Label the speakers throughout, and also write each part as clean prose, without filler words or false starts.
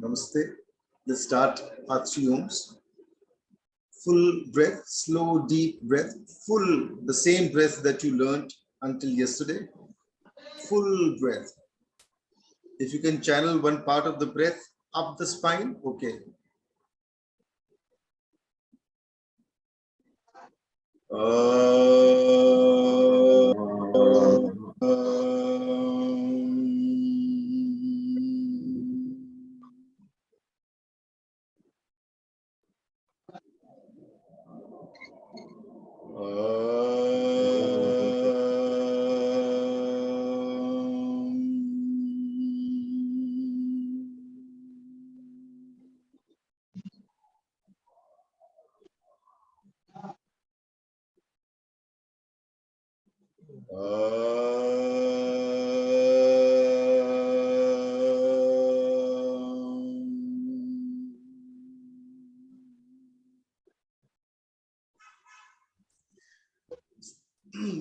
Speaker 1: Namaste. Let's start our 3 ohms. Full breath, slow, deep breath, full, the same breath that you learned until yesterday. Full breath. If you can channel one part of the breath up the spine, okay.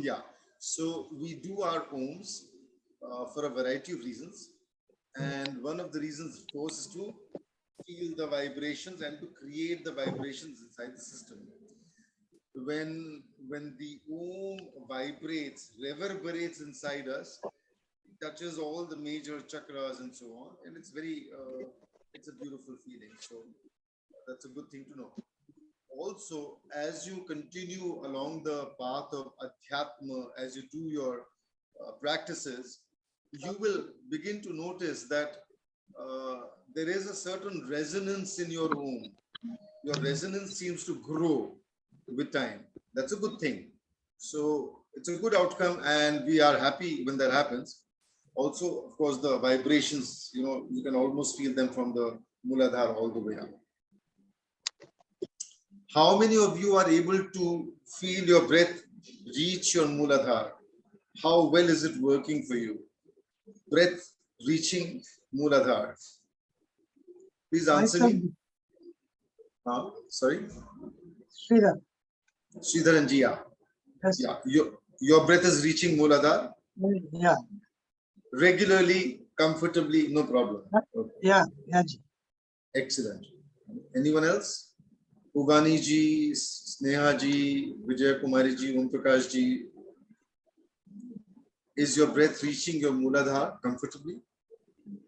Speaker 1: Yeah, so we do our ohms for a variety of reasons, and one of the reasons, of course, is to feel the vibrations and to create the vibrations inside the system. When the om vibrates, reverberates inside us, it touches all the major chakras and so on, and it's very it's a beautiful feeling. So that's a good thing to know. Also, as you continue along the path of Adhyatma, as you do your practices, you will begin to notice that there is a certain resonance in your Om. Your resonance seems to grow with time. That's a good thing. So it's a good outcome, and we are happy when that happens. Also, of course, the vibrations, you can almost feel them from the Muladhara all the way up. How many of you are able to feel your breath reach your Muladhara? How well is it working for you? Breath reaching Muladhara. Please answer me. Sorry?
Speaker 2: Sridhar.
Speaker 1: Sridharanji, yeah.
Speaker 2: Yes.
Speaker 1: Yeah. Your breath is reaching Muladhara?
Speaker 2: Yeah.
Speaker 1: Regularly, comfortably, no problem.
Speaker 2: Okay. Yeah.
Speaker 1: Excellent. Anyone else? Ugani ji, Sneha ji, Vijay Kumari ji, Om Prakash ji. Is your breath reaching your Muladhara comfortably?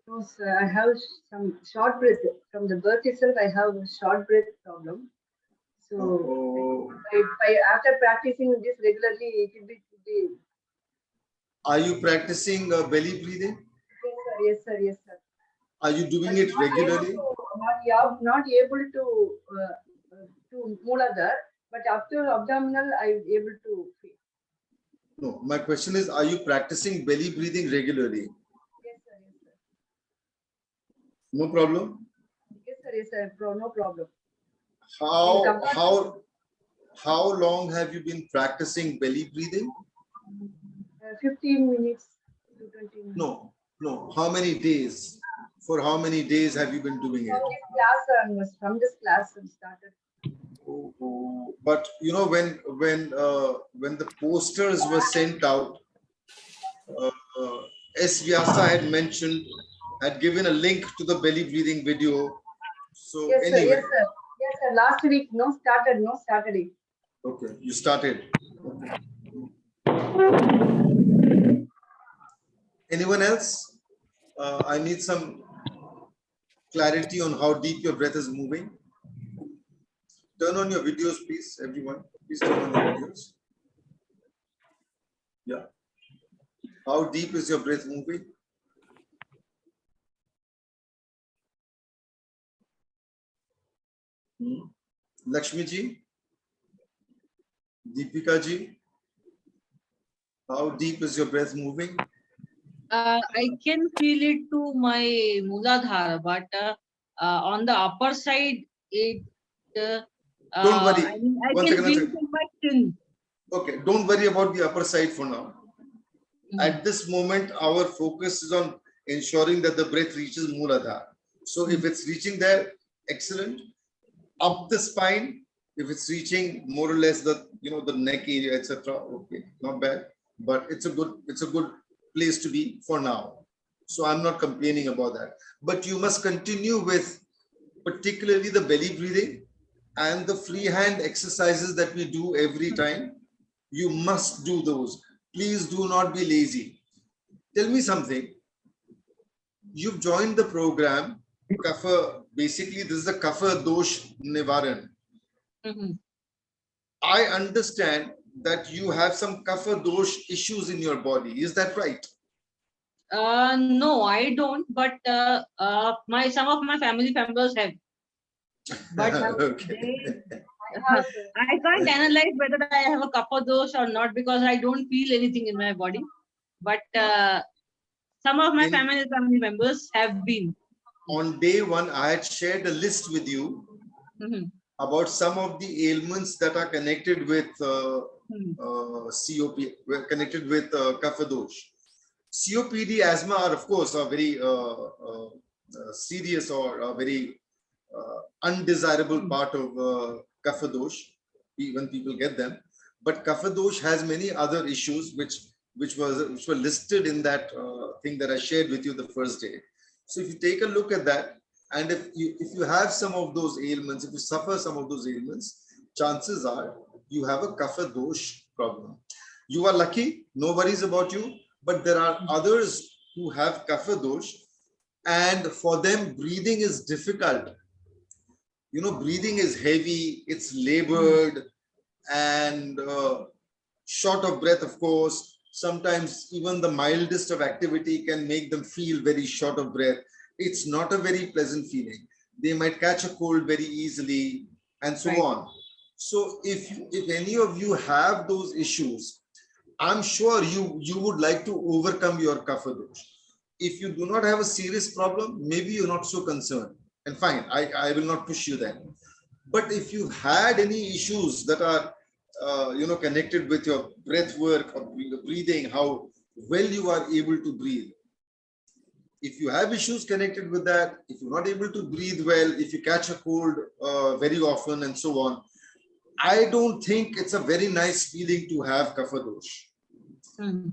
Speaker 3: No, sir. I have some short breath. From the birth itself, I have a short breath problem. So, after practicing this regularly, it will be.
Speaker 1: Are you practicing belly breathing?
Speaker 3: Yes, sir. Yes, sir.
Speaker 1: Are you doing it regularly?
Speaker 3: Not able to Muladhara, but after abdominal, I am able to feel.
Speaker 1: No, my question is, are you practicing belly breathing regularly?
Speaker 3: Yes, sir. Yes, sir.
Speaker 1: No problem?
Speaker 3: Yes, sir. Yes, sir. No problem.
Speaker 1: How long have you been practicing belly breathing?
Speaker 3: 15 minutes to 20 minutes.
Speaker 1: No. How many days? For how many days have you been doing it?
Speaker 3: From this class, I started.
Speaker 1: But when the posters were sent out, VYASA had given a link to the belly breathing video. So
Speaker 3: yes,
Speaker 1: anyway.
Speaker 3: Sir, yes, sir. Last week, no Saturday.
Speaker 1: Okay, you started. Okay. Anyone else? I need some clarity on how deep your breath is moving. Turn on your videos, please, everyone. Please turn on your videos. Yeah. How deep is your breath moving? Lakshmi ji? Deepika ji? How deep is your breath moving?
Speaker 4: I can feel it to my Muladhara, but on the upper side, it.
Speaker 1: Don't worry.
Speaker 4: I can feel it in my chin.
Speaker 1: Okay, don't worry about the upper side for now. At this moment, our focus is on ensuring that the breath reaches Muladhara. So if it's reaching there, excellent. Up the spine, if it's reaching more or less the the neck area, etc. Okay, not bad, but it's a good place to be for now. So I'm not complaining about that. But you must continue with particularly the belly breathing and the freehand exercises that we do every time. You must do those. Please do not be lazy. Tell me something. You've joined the program, Kapha, basically this is the Kapha Dosha Nivaran. I understand that you have some Kapha Dosha issues in your body. Is that right?
Speaker 4: No, I don't. But some of my family members have. But
Speaker 1: Okay.
Speaker 4: I can't analyze whether I have a kapha dosha or not because I don't feel anything in my body. But some of my family members have been.
Speaker 1: On day one, I had shared a list with you about some of the ailments that are connected with COP, connected with Kapha Dosha. COPD, asthma are of course a very serious or a very undesirable part of Kapha Dosha when people get them. But Kapha Dosha has many other issues which were listed in that thing that I shared with you the first day. So if you take a look at that, and if you have some of those ailments, if you suffer some of those ailments, chances are you have a Kapha Dosha problem. You are lucky, no worries about you, but there are others who have Kapha Dosha, and for them breathing is difficult. You know, breathing is heavy, it's labored, and short of breath, of course. Sometimes even the mildest of activity can make them feel very short of breath. It's not a very pleasant feeling. They might catch a cold very easily and so on. So if any of you have those issues, I'm sure you would like to overcome your Kapha Dosha. If you do not have a serious problem, maybe you're not so concerned. And fine, I will not push you then. But if you had any issues that are connected with your breath work or breathing, how well you are able to breathe. If you have issues connected with that, if you're not able to breathe well, if you catch a cold very often and so on, I don't think it's a very nice feeling to have Kapha Dosha.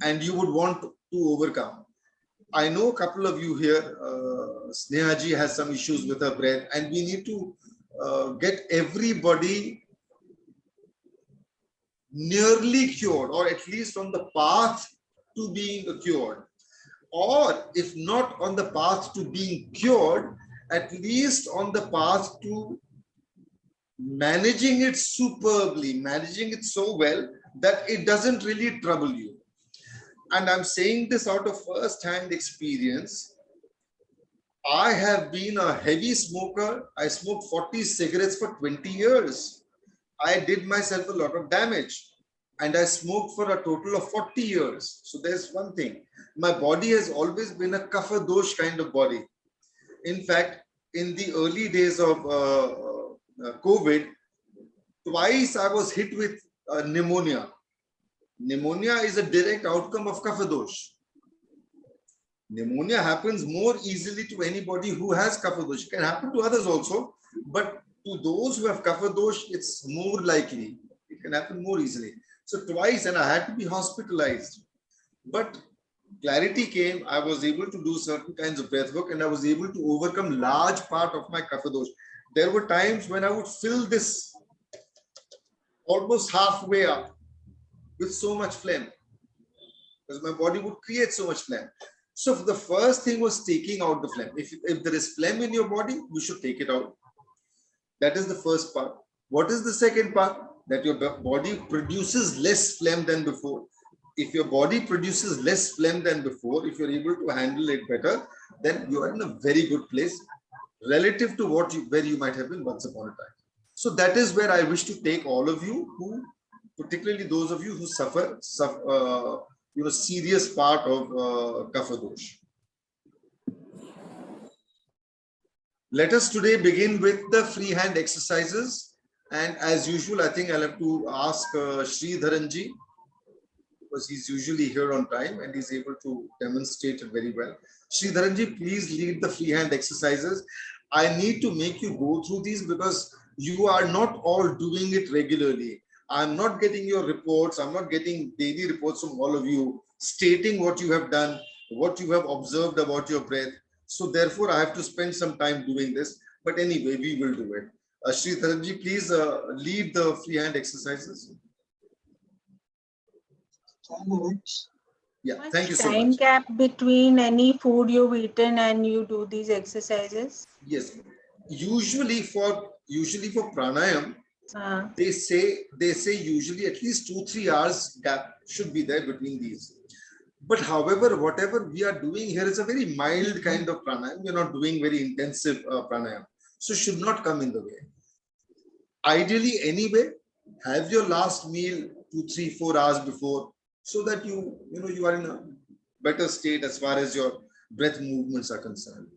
Speaker 1: And you would want to overcome. I know a couple of you here, Snehaji has some issues with her breath, and we need to get everybody nearly cured, or at least on the path to being cured. Or if not on the path to being cured, at least on the path to managing it superbly, managing it so well that it doesn't really trouble you. And I'm saying this out of first-hand experience. I have been a heavy smoker. I smoked 40 cigarettes for 20 years. I did myself a lot of damage. And I smoked for a total of 40 years. So there's one thing. My body has always been a Kapha Dosha kind of body. In fact, in the early days of COVID, twice I was hit with pneumonia. Pneumonia is a direct outcome of Kapha Dosha. Pneumonia happens more easily to anybody who has Kapha Dosha. It can happen to others also, but to those who have Kapha Dosha, it's more likely. It can happen more easily. So twice, and I had to be hospitalized. But clarity came. I was able to do certain kinds of breath work, and I was able to overcome large part of my Kapha Dosha. There were times when I would fill this almost halfway up with so much phlegm, because my body would create so much phlegm. So the first thing was taking out the phlegm. If there is phlegm in your body, you should take it out. That is the first part. What is the second part? That your body produces less phlegm than before. If your body produces less phlegm than before, if you're able to handle it better, then you are in a very good place relative to where you might have been once upon a time. So that is where I wish to take all of you, who, particularly those of you who suffer serious part of Kapha Dosha. Let us today begin with the freehand exercises. And as usual, I think I'll have to ask Sridharanji, because he's usually here on time and he's able to demonstrate it very well. Sridharanji, please lead the freehand exercises. I need to make you go through these because you are not all doing it regularly. I'm not getting your reports. I'm not getting daily reports from all of you stating what you have done, what you have observed about your breath. So therefore, I have to spend some time doing this. But anyway, we will do it. Sridharji, please lead the free hand exercises. Yeah, thank you so
Speaker 5: Time
Speaker 1: much.
Speaker 5: gap between any food you've eaten and you do these exercises?
Speaker 1: Yes, usually for pranayam, they say usually at least 2-3 hours gap should be there between these. But however, whatever we are doing here is a very mild kind of pranayam. We're not doing very intensive pranayam, so should not come in the way. Ideally, anyway, have your last meal 2-3-4 hours before, so that you are in a better state as far as your breath movements are concerned.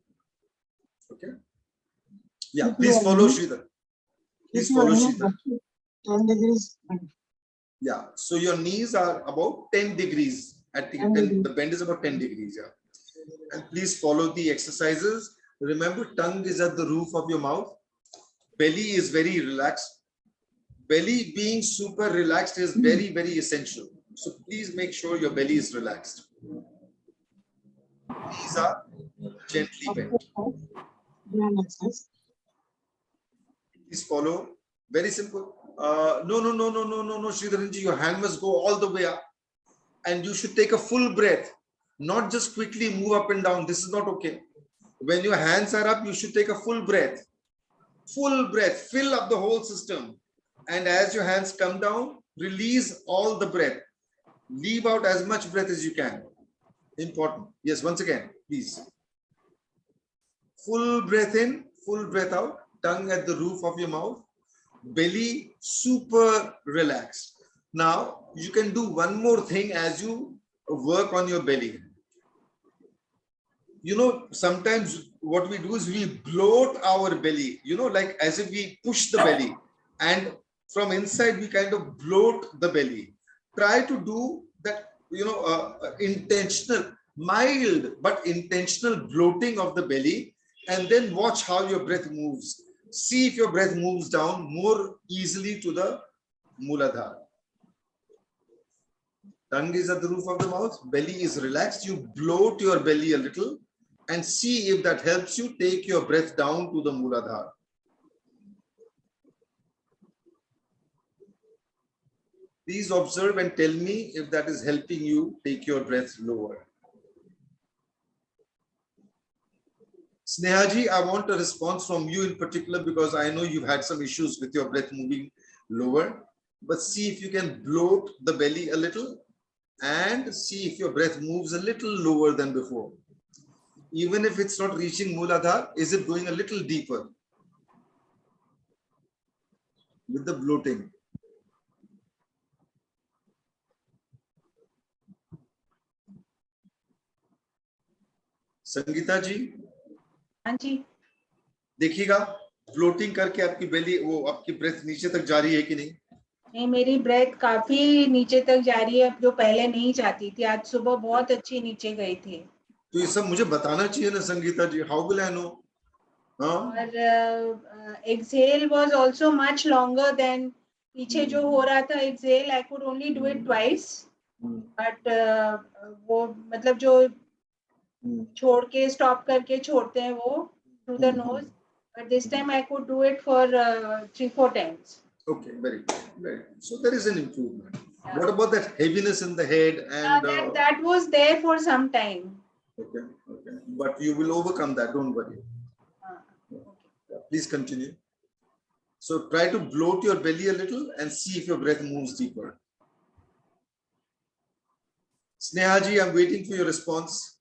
Speaker 1: Okay. Yeah, please follow Sridhar. Please follow Sridhar.
Speaker 2: 10 degrees.
Speaker 1: Yeah, so your knees are about 10 degrees. At the bend is about 10 degrees. Yeah. And please follow the exercises. Remember, tongue is at the roof of your mouth. Belly is very relaxed. Belly being super relaxed is very, very essential. So please make sure your belly is relaxed. Knees are gently bent. Please follow. Very simple. No, Sridharanji, your hand must go all the way up. And you should take a full breath, not just quickly move up and down. This is not okay. When your hands are up, you should take a full breath. Full breath, fill up the whole system. And as your hands come down, release all the breath. Leave out as much breath as you can. Important. Yes, once again, please. Full breath in, full breath out. Tongue at the roof of your mouth. Belly super relaxed. Now, you can do one more thing as you work on your belly. Sometimes what we do is we bloat our belly, like as if we push the belly, and from inside we kind of bloat the belly. Try to do that, intentional, mild but intentional bloating of the belly, and then watch how your breath moves. See if your breath moves down more easily to the Mooladhara. Tongue is at the roof of the mouth, belly is relaxed. You bloat your belly a little and see if that helps you take your breath down to the Mooladhara. Please observe and tell me if that is helping you take your breath lower. Snehaji, I want a response from you in particular because I know you've had some issues with your breath moving lower. But see if you can bloat the belly a little and see if your breath moves a little lower than before. Even if it's not reaching Mooladhara, is it going a little deeper with the bloating? Sangeeta जी,
Speaker 5: हाँ जी,
Speaker 1: देखिएगा floating करके आपकी बेली वो आपकी breath नीचे तक जा रही है कि नहीं?
Speaker 5: नहीं, मेरी ब्रेथ काफी नीचे तक जा रही है, जो पहले नहीं जाती थी. आज सुबह बहुत अच्छी नीचे गई थी.
Speaker 1: तो ये सब मुझे बताना चाहिए ना Sangeeta ji. How will I know?
Speaker 5: और exhale was also much longer than पीछे जो हो रहा था exhale, I could only do it twice. But वो मतलब जो छोड़ के stop करके छोड़ते हैं वो through the nose. But this time I could do it for 3-4 times.
Speaker 1: Okay, very good. Very good. So there is an improvement. Yeah. What about that heaviness in the head? And
Speaker 5: that was there for some time.
Speaker 1: Okay, okay. But you will overcome that. Don't worry.
Speaker 5: Okay.
Speaker 1: Yeah, please continue. So try to bloat your belly a little and see if your breath moves deeper. Snehaji, I'm waiting for your response.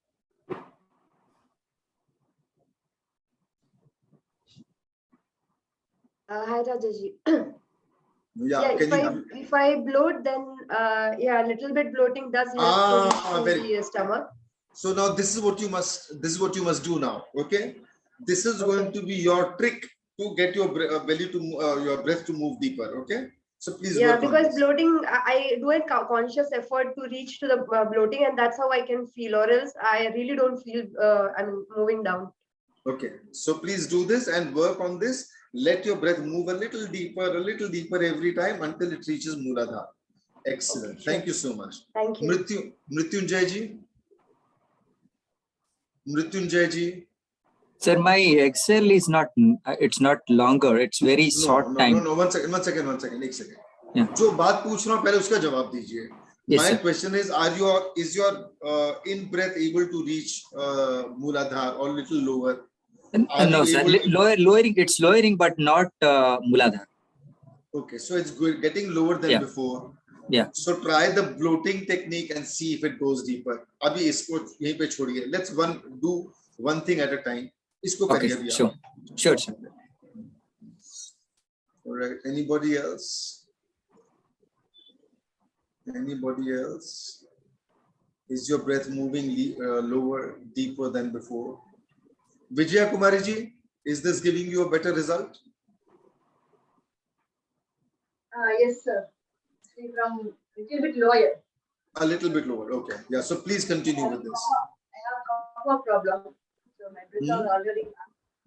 Speaker 3: Hi Rajesh.
Speaker 1: Yeah,
Speaker 3: if I bloat, then a little bit bloating does help to the stomach.
Speaker 1: So now this is what you must do now. Okay, this is going to be your trick to get your belly to your breath to move deeper. Okay, so please work on
Speaker 3: because
Speaker 1: this.
Speaker 3: Bloating, I do a conscious effort to reach to the bloating, and that's how I can feel, or else I really don't feel moving down.
Speaker 1: Okay, so please do this and work on this. Let your breath move a little deeper every time until it reaches Mooladhara. Excellent. Okay, sure. Thank you so much.
Speaker 3: Thank you.
Speaker 1: Mrityunjay ji. Mrityunjay ji.
Speaker 6: Sir, my exhale is not, it's not longer. It's very short time.
Speaker 1: No. One second. एक second.
Speaker 6: Yeah.
Speaker 1: जो बात पूछ रहा हूँ पहले उसका जवाब दीजिए.
Speaker 6: Yes,
Speaker 1: My
Speaker 6: sir.
Speaker 1: question is your in breath able to reach Mooladhara or little lower?
Speaker 6: No, sir. Lowering, it's lowering, but not Mooladhara.
Speaker 1: Okay, so it's getting lower than before.
Speaker 6: Yeah.
Speaker 1: So try the bloating technique and see if it goes deeper. अभी इसको यहीं पे छोड़िए. Let's do one thing at a time. इसको
Speaker 6: Okay,
Speaker 1: करिए अभी आप.
Speaker 6: sure, sir.
Speaker 1: All right. Anybody else? Is your breath moving lower, deeper than before? Vijaya Kumari ji, is this giving you a better result?
Speaker 3: Yes, sir. See, from little bit lower.
Speaker 1: A little bit lower. Okay. Yeah. So please continue with this.
Speaker 3: I have couple of problem. So my breath are already.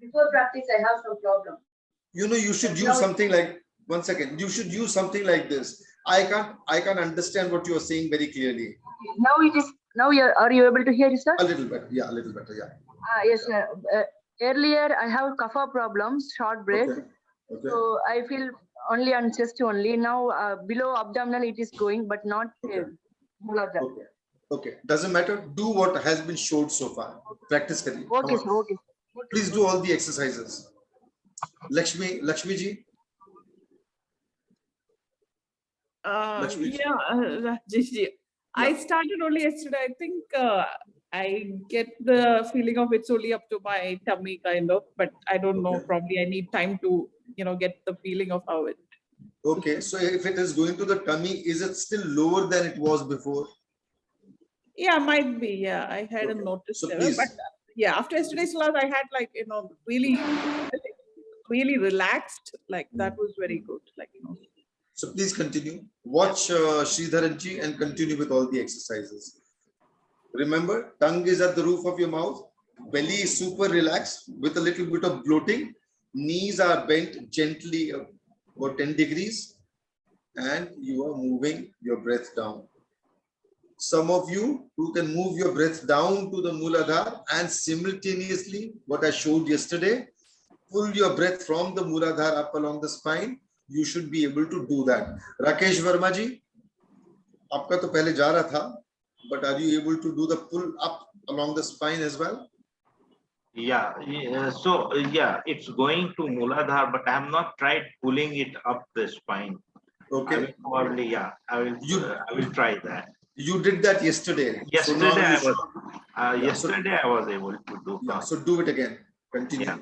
Speaker 3: Before practice, I have some problem.
Speaker 1: You should use something like, one second. You should use something like this. I can't understand what you are saying very clearly.
Speaker 3: Now it is. Now are you able to hear it, sir?
Speaker 1: A little better. Yeah, a little better. Yeah.
Speaker 3: Yes, sir. Earlier, I have kapha problems, short breath.
Speaker 1: Okay.
Speaker 3: So I feel only on chest only. Now below abdominal it is going, but not Mooladhara.
Speaker 1: Okay. Doesn't matter. Do what has been showed so far. Practice kariye.
Speaker 3: Okay, sir. Okay.
Speaker 1: Please do all the exercises. Lakshmi ji.
Speaker 7: Rajesh ji. I started only yesterday. I think I get the feeling of it's only up to my tummy kind of, but I don't know. Probably I need time to, get the feeling of how it.
Speaker 1: Okay, so if it is going to the tummy, is it still lower than it was before?
Speaker 7: Yeah, might be. Yeah, I hadn't noticed
Speaker 1: So
Speaker 7: ever,
Speaker 1: please.
Speaker 7: but after yesterday's class, I had really relaxed. Like that was very good.
Speaker 1: So please continue. Watch Sridharan ji and continue with all the exercises. Remember, tongue is at the roof of your mouth. Belly is super relaxed with a little bit of bloating. Knees are bent gently about 10 degrees. And you are moving your breath down. Some of you who can move your breath down to the Mooladhara and simultaneously, what I showed yesterday, pull your breath from the Mooladhara up along the spine. You should be able to do that. Rakesh Verma ji, आपका तो पहले जा रहा था, but are you able to do the pull up along the spine as well?
Speaker 8: Yeah. So it's going to Mooladhara, but I have not tried pulling it up the spine.
Speaker 1: Okay.
Speaker 8: I will probably, I will try that.
Speaker 1: You did that yesterday.
Speaker 8: Yesterday I was able to do.
Speaker 1: Yeah, so do it again. Continue.
Speaker 8: Yeah.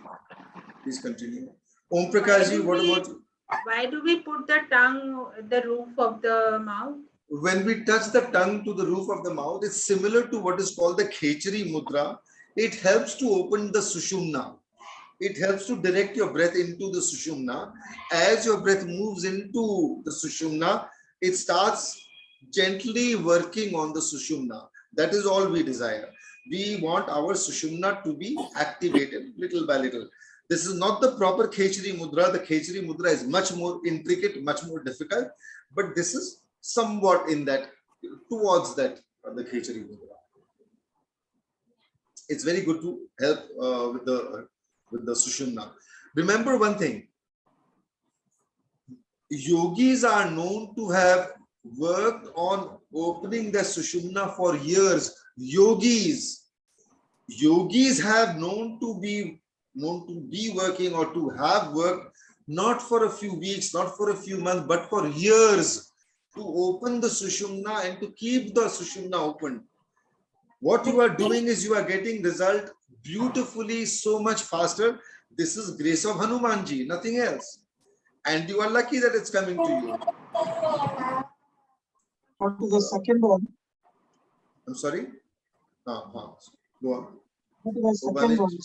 Speaker 1: Please continue. Om Prakash ji, what about you?
Speaker 5: Why do we put the tongue at the roof of the mouth?
Speaker 1: When we touch the tongue to the roof of the mouth, it's similar to what is called the Kachiri Mudra. It helps to open the Sushumna. It helps to direct your breath into the Sushumna. As your breath moves into the Sushumna, it starts gently working on the Sushumna. That is all we desire. We want our Sushumna to be activated little by little. This is not the proper Kachiri Mudra. The Kachiri Mudra is much more intricate, much more difficult, but this is somewhat in that, towards that, the Kachiri Mudra. It's very good to help with the Sushumna. Remember one thing, yogis are known to have worked on opening the Sushumna for years. Yogis have known to be working or to have worked not for a few weeks, not for a few months, but for years to open the Sushumna and to keep the Sushumna open. What you are doing is you are getting result beautifully, so much faster. This is grace of Hanumanji, nothing else. And you are lucky that it's coming to you.
Speaker 2: What is the second one?
Speaker 1: I'm sorry? Go on.
Speaker 2: What is the second one?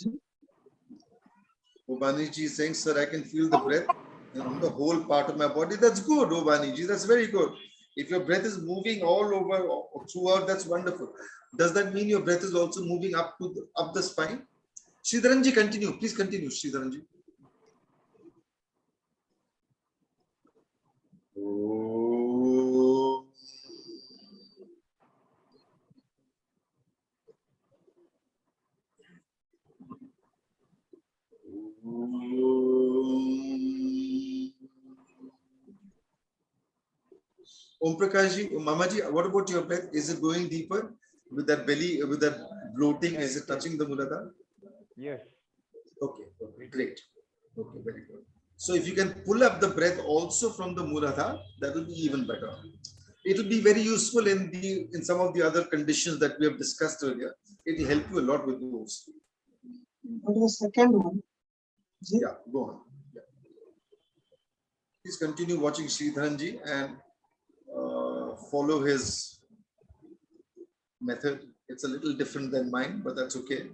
Speaker 1: Obani ji is saying, sir, I can feel the breath in the whole part of my body. That's good, Obani ji. That's very good. If your breath is moving all over throughout, that's wonderful. Does that mean your breath is also moving up the spine? Sridharan ji, continue. Please continue, Sridharan ji. Om Prakashji, Mamaji, what about your breath? Is it going deeper with that belly, with that bloating? Is it touching the Muladhara?
Speaker 9: Yes.
Speaker 1: Okay, okay, great. Okay, very good. So if you can pull up the breath also from the Muladhara, that will be even better. It will be very useful in some of the other conditions that we have discussed earlier. It will help you a lot with those.
Speaker 2: What is the second one?
Speaker 1: Yeah, go on. Yeah. Please continue watching Sridharanji and follow his method. It's a little different than mine, but that's okay.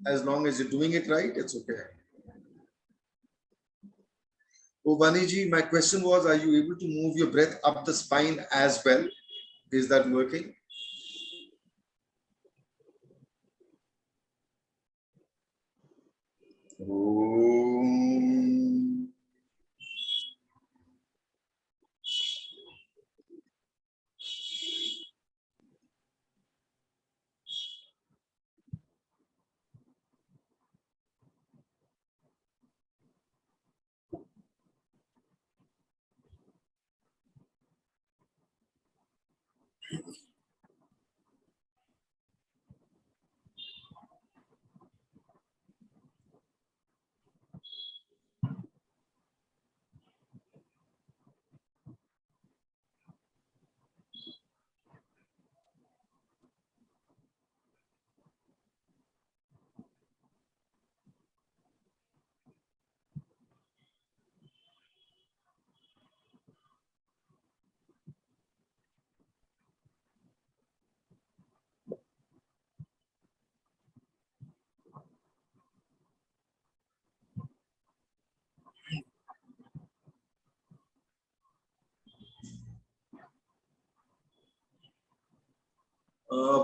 Speaker 1: As long as you're doing it right, it's okay. Vaniji, my question was, are you able to move your breath up the spine as well? Is that working? Om.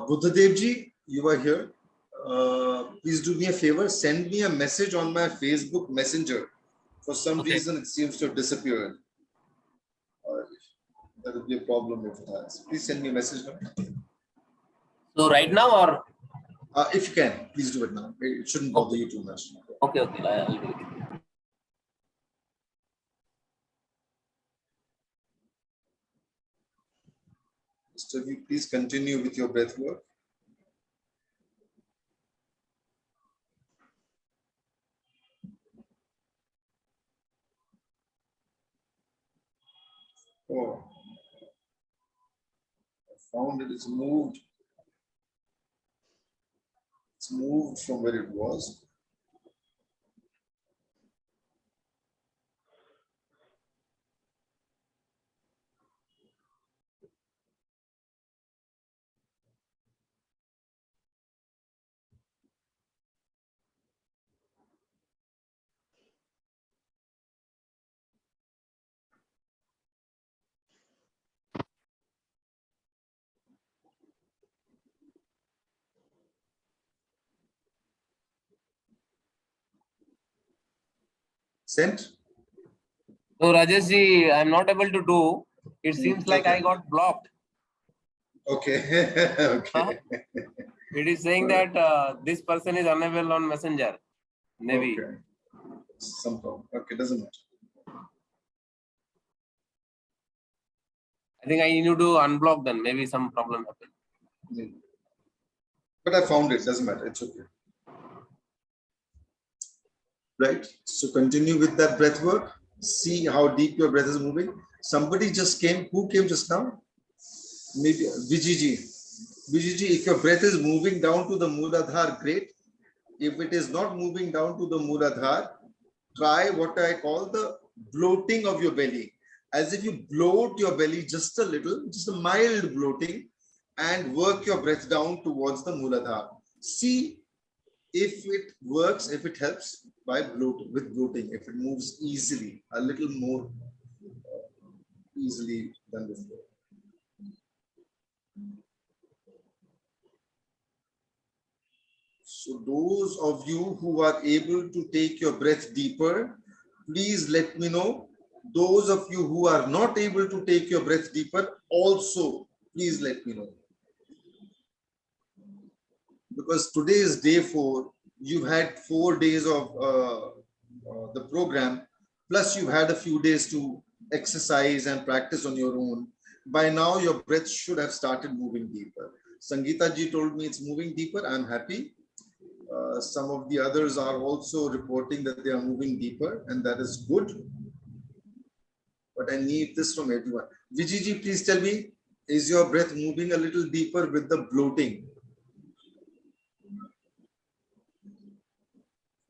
Speaker 1: Buddhadevji, you are here. Please do me a favor, send me a message on my Facebook Messenger. For some reason, it seems to have disappeared. That would be a problem if it has. Please send me a message now.
Speaker 10: So right now or?
Speaker 1: If you can, please do it now. It shouldn't bother you too much.
Speaker 10: Okay, I'll do it.
Speaker 1: So you please continue with your breath work. Oh, I found it is moved. It's moved from where it was. Sent?
Speaker 10: So Rajeshji, I'm not able to do. It seems like
Speaker 1: okay.
Speaker 10: I got blocked.
Speaker 1: Okay. Okay.
Speaker 10: It is saying that this person is unavailable on Messenger. Maybe.
Speaker 1: Okay. Some problem. Okay, doesn't matter.
Speaker 10: I think I need to unblock them. Maybe some problem happened.
Speaker 1: But I found it. Doesn't matter. It's okay. Right. So continue with that breath work. See how deep your breath is moving. Somebody just came. Who came just now? Maybe Vijiji. Vijiji, if your breath is moving down to the Mooladhara, great. If it is not moving down to the Mooladhara, try what I call the bloating of your belly. As if you bloat your belly just a little, just a mild bloating, and work your breath down towards the Mooladhara. See if it works, if it helps by bloating, if it moves easily, a little more easily than before. So those of you who are able to take your breath deeper, please let me know. Those of you who are not able to take your breath deeper, also please let me know. Because today is day 4. You've had 4 days of the program, plus you've had a few days to exercise and practice on your own. by now your breath should have started moving deeper. Sangeeta ji told me it's moving deeper. I'm happy. Some of the others are also reporting that they are moving deeper, and that is good. But I need this from everyone. Vijiji, please tell me, is your breath moving a little deeper with the bloating?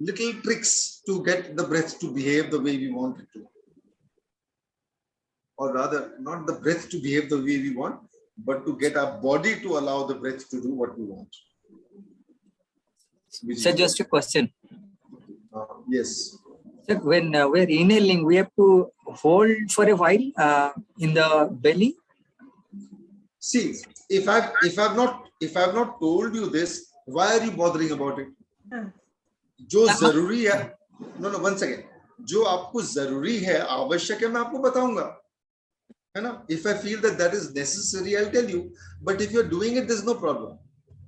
Speaker 1: Little tricks to get the breath to behave the way we want it to. Or rather, not the breath to behave the way we want, but to get our body to allow the breath to do what we want.
Speaker 6: So just a question.
Speaker 1: Yes.
Speaker 6: So when we're inhaling, we have to hold for a while in the belly.
Speaker 1: See, if I've not told you this, why are you bothering about it? जो जरूरी है, no, one second. जो आपको जरूरी है, आवश्यक है, मैं आपको बताऊंगा, है ना? If I feel that is necessary, I'll tell you. But if you're doing it, there's no problem.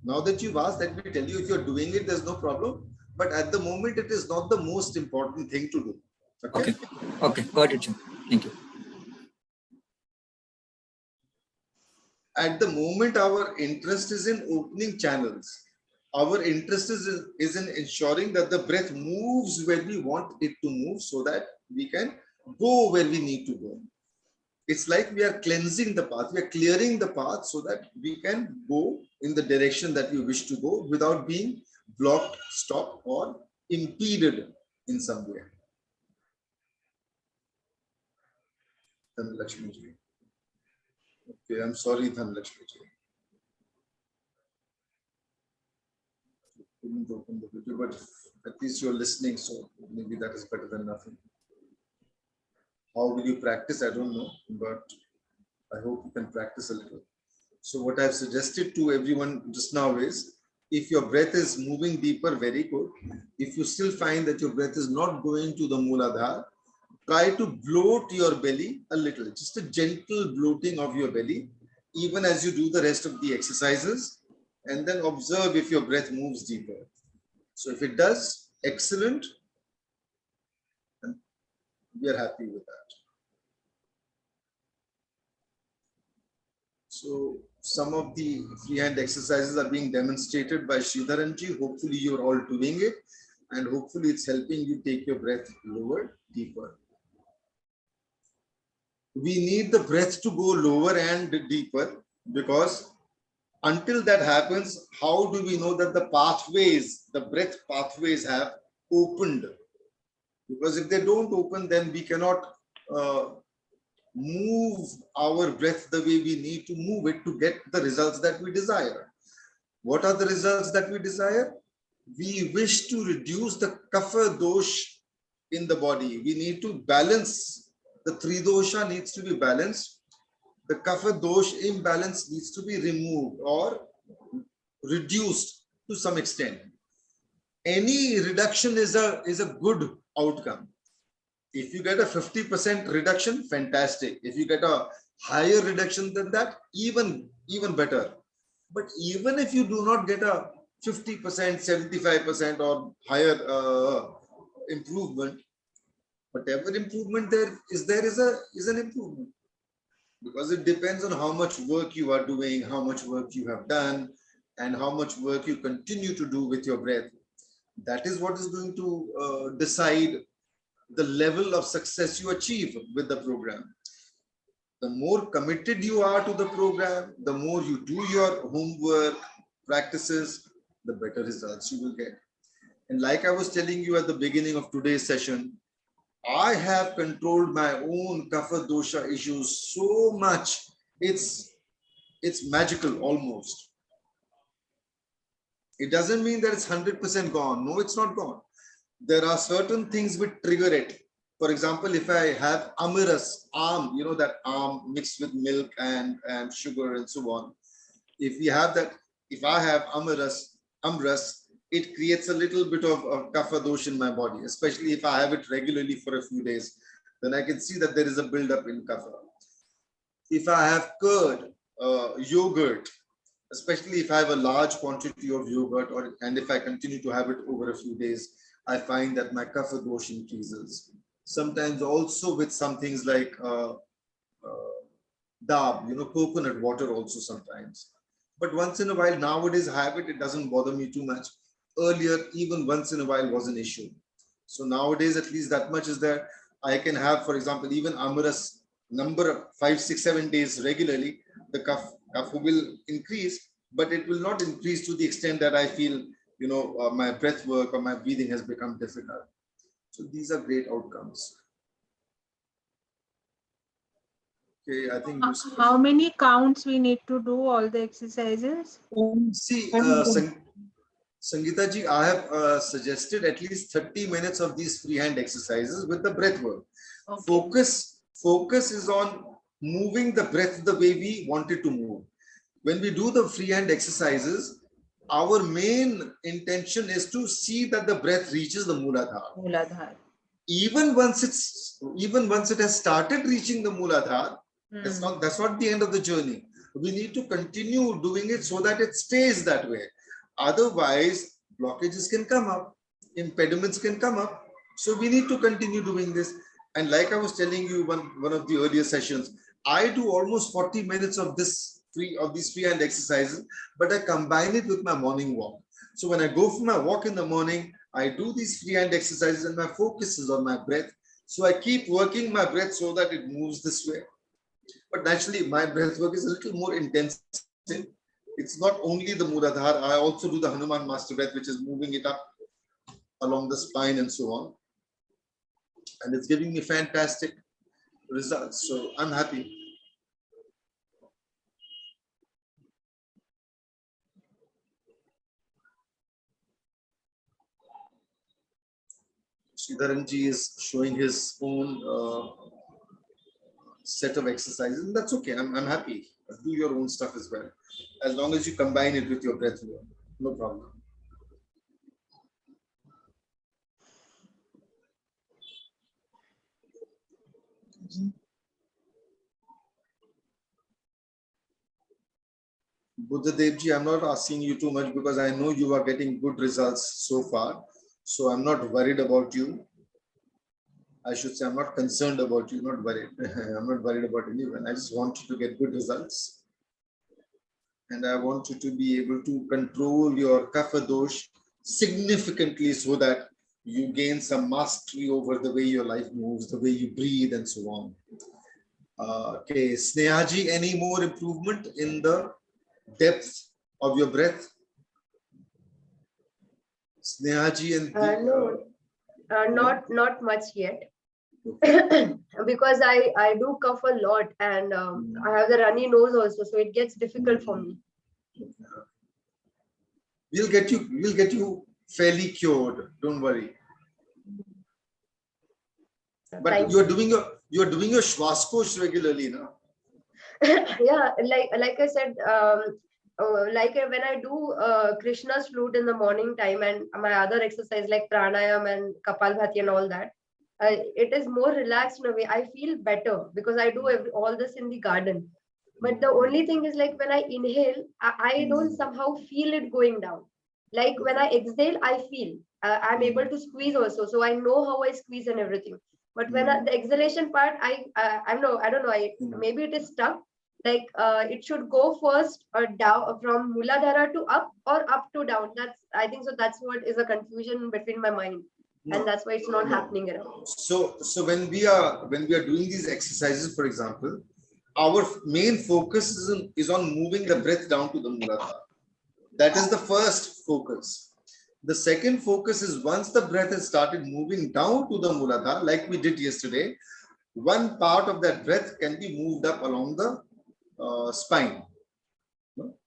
Speaker 1: Now that you've asked, let me tell you, if you're doing it, there's no problem. But at the moment, it is not the most important thing to do. Okay.
Speaker 6: Okay. Got it. Thank you.
Speaker 1: At the moment, our interest is in opening channels. Our interest is in ensuring that the breath moves where we want it to move so that we can go where we need to go. It's like we are cleansing the path. We are clearing the path so that we can go in the direction that we wish to go without being blocked, stopped, or impeded in some way. Dhanlakshmi ji. Okay, I'm sorry, Dhanlakshmi ji. Couldn't open the video, but at least you're listening, so maybe that is better than nothing. How will you practice? I don't know, but I hope you can practice a little. So what I've suggested to everyone just now is, if your breath is moving deeper, very good. If you still find that your breath is not going to the Mooladhara, try to bloat your belly a little, just a gentle bloating of your belly, even as you do the rest of the exercises, and then observe if your breath moves deeper. So if it does, excellent, and we are happy with that. So some of the freehand exercises are being demonstrated by Sridharanji. Hopefully you're all doing it, and hopefully it's helping you take your breath lower, deeper. We need the breath to go lower and deeper, because until that happens, how do we know that the pathways, the breath pathways have opened? Because if they don't open, then we cannot move our breath the way we need to move it to get the results that we desire. What are the results that we desire? We wish to reduce the Kapha Dosha in the body. We need to balance. The Tridosha needs to be balanced. The Kapha Dosha imbalance needs to be removed or reduced to some extent. Any reduction is a good outcome. If you get a 50% reduction, fantastic. If you get a higher reduction than that, even better. But even if you do not get a 50%, 75% or higher improvement, whatever improvement there is an improvement. Because it depends on how much work you are doing, how much work you have done, and how much work you continue to do with your breath. That is what is going to decide the level of success you achieve with the program. The more committed you are to the program, the more you do your homework, practices, the better results you will get. And like I was telling you at the beginning of today's session, I have controlled my own Kapha Dosha issues so much. It's magical almost. It doesn't mean that it's 100% gone. No, it's not gone. There are certain things which trigger it. For example, if I have amaras, you know, that mixed with milk and sugar and so on. If we have that, if I have amras, it creates a little bit of Kapha Dosha in my body, especially if I have it regularly for a few days. Then I can see that there is a buildup in Kapha. If I have curd, yogurt, especially if I have a large quantity of yogurt, and if I continue to have it over a few days, I find that my Kapha Dosha increases. Sometimes also with some things like dab, coconut water also sometimes. But once in a while, nowadays I have it, it doesn't bother me too much. Earlier, even once in a while was an issue. So nowadays, at least that much is there. I can have, for example, even Amaras number of 5, 6, 7 days regularly, the kapha will increase, but it will not increase to the extent that I feel, my breath work or my breathing has become difficult. So these are great outcomes. Okay, I think
Speaker 5: how many counts we need to do all the exercises?
Speaker 1: See, Sangeeta ji, I have suggested at least 30 minutes of these freehand exercises with the breath work. Okay. Focus is on moving the breath the way we want it to move. When we do the freehand exercises, our main intention is to see that the breath reaches the Mooladhara. Even once it has started reaching the Mooladhara, that's not the end of the journey. We need to continue doing it so that it stays that way. Otherwise, blockages can come up, impediments can come up. So we need to continue doing this. And like I was telling you one of the earlier sessions, I do almost 40 minutes of these freehand exercises, but I combine it with my morning walk. So when I go for my walk in the morning, I do these freehand exercises and my focus is on my breath. So I keep working my breath so that it moves this way. But naturally, my breath work is a little more intensive. It's not only the Mooladhara, I also do the Hanuman Master Breath, which is moving it up along the spine and so on. And it's giving me fantastic results. So I'm happy. Sridharanji is showing his own set of exercises, and that's okay. I'm happy. Do your own stuff as well, as long as you combine it with your breath work. No problem. Buddhadev ji, I'm not asking you too much because I know you are getting good results so far. So I'm not worried about you. I should say I'm not concerned about you, not worried. I'm not worried about anyone. I just want you to get good results. And I want you to be able to control your Kapha Dosha significantly so that you gain some mastery over the way your life moves, the way you breathe and so on. Okay, Snehaji, any more improvement in the depth of your breath? Snehaji and
Speaker 3: not much yet. Okay. Because I do cough a lot and I have the runny nose also, so it gets difficult for me.
Speaker 1: We'll get you fairly cured. Don't worry. But you're doing your Shwaskosh regularly now.
Speaker 3: Yeah, like I said, like when I do Krishna's flute in the morning time and my other exercise like pranayam and Kapalbhati and all that, it is more relaxed in a way. I feel better because I do all this in the garden. But the only thing is like when I inhale, I don't somehow feel it going down. Like when I exhale, I feel I'm able to squeeze also. So I know how I squeeze and everything. But when the exhalation part, I don't know. Maybe it is stuck. Like it should go first or down from Mooladhara to up or up to down. I think so. That's what is a confusion between my mind. No, and that's why it's not happening around.
Speaker 1: So when we are doing these exercises, for example, our main focus is on moving the breath down to the Mooladhara. That is the first focus. The second focus is once the breath has started moving down to the Mooladhara, like we did yesterday, one part of that breath can be moved up along the spine.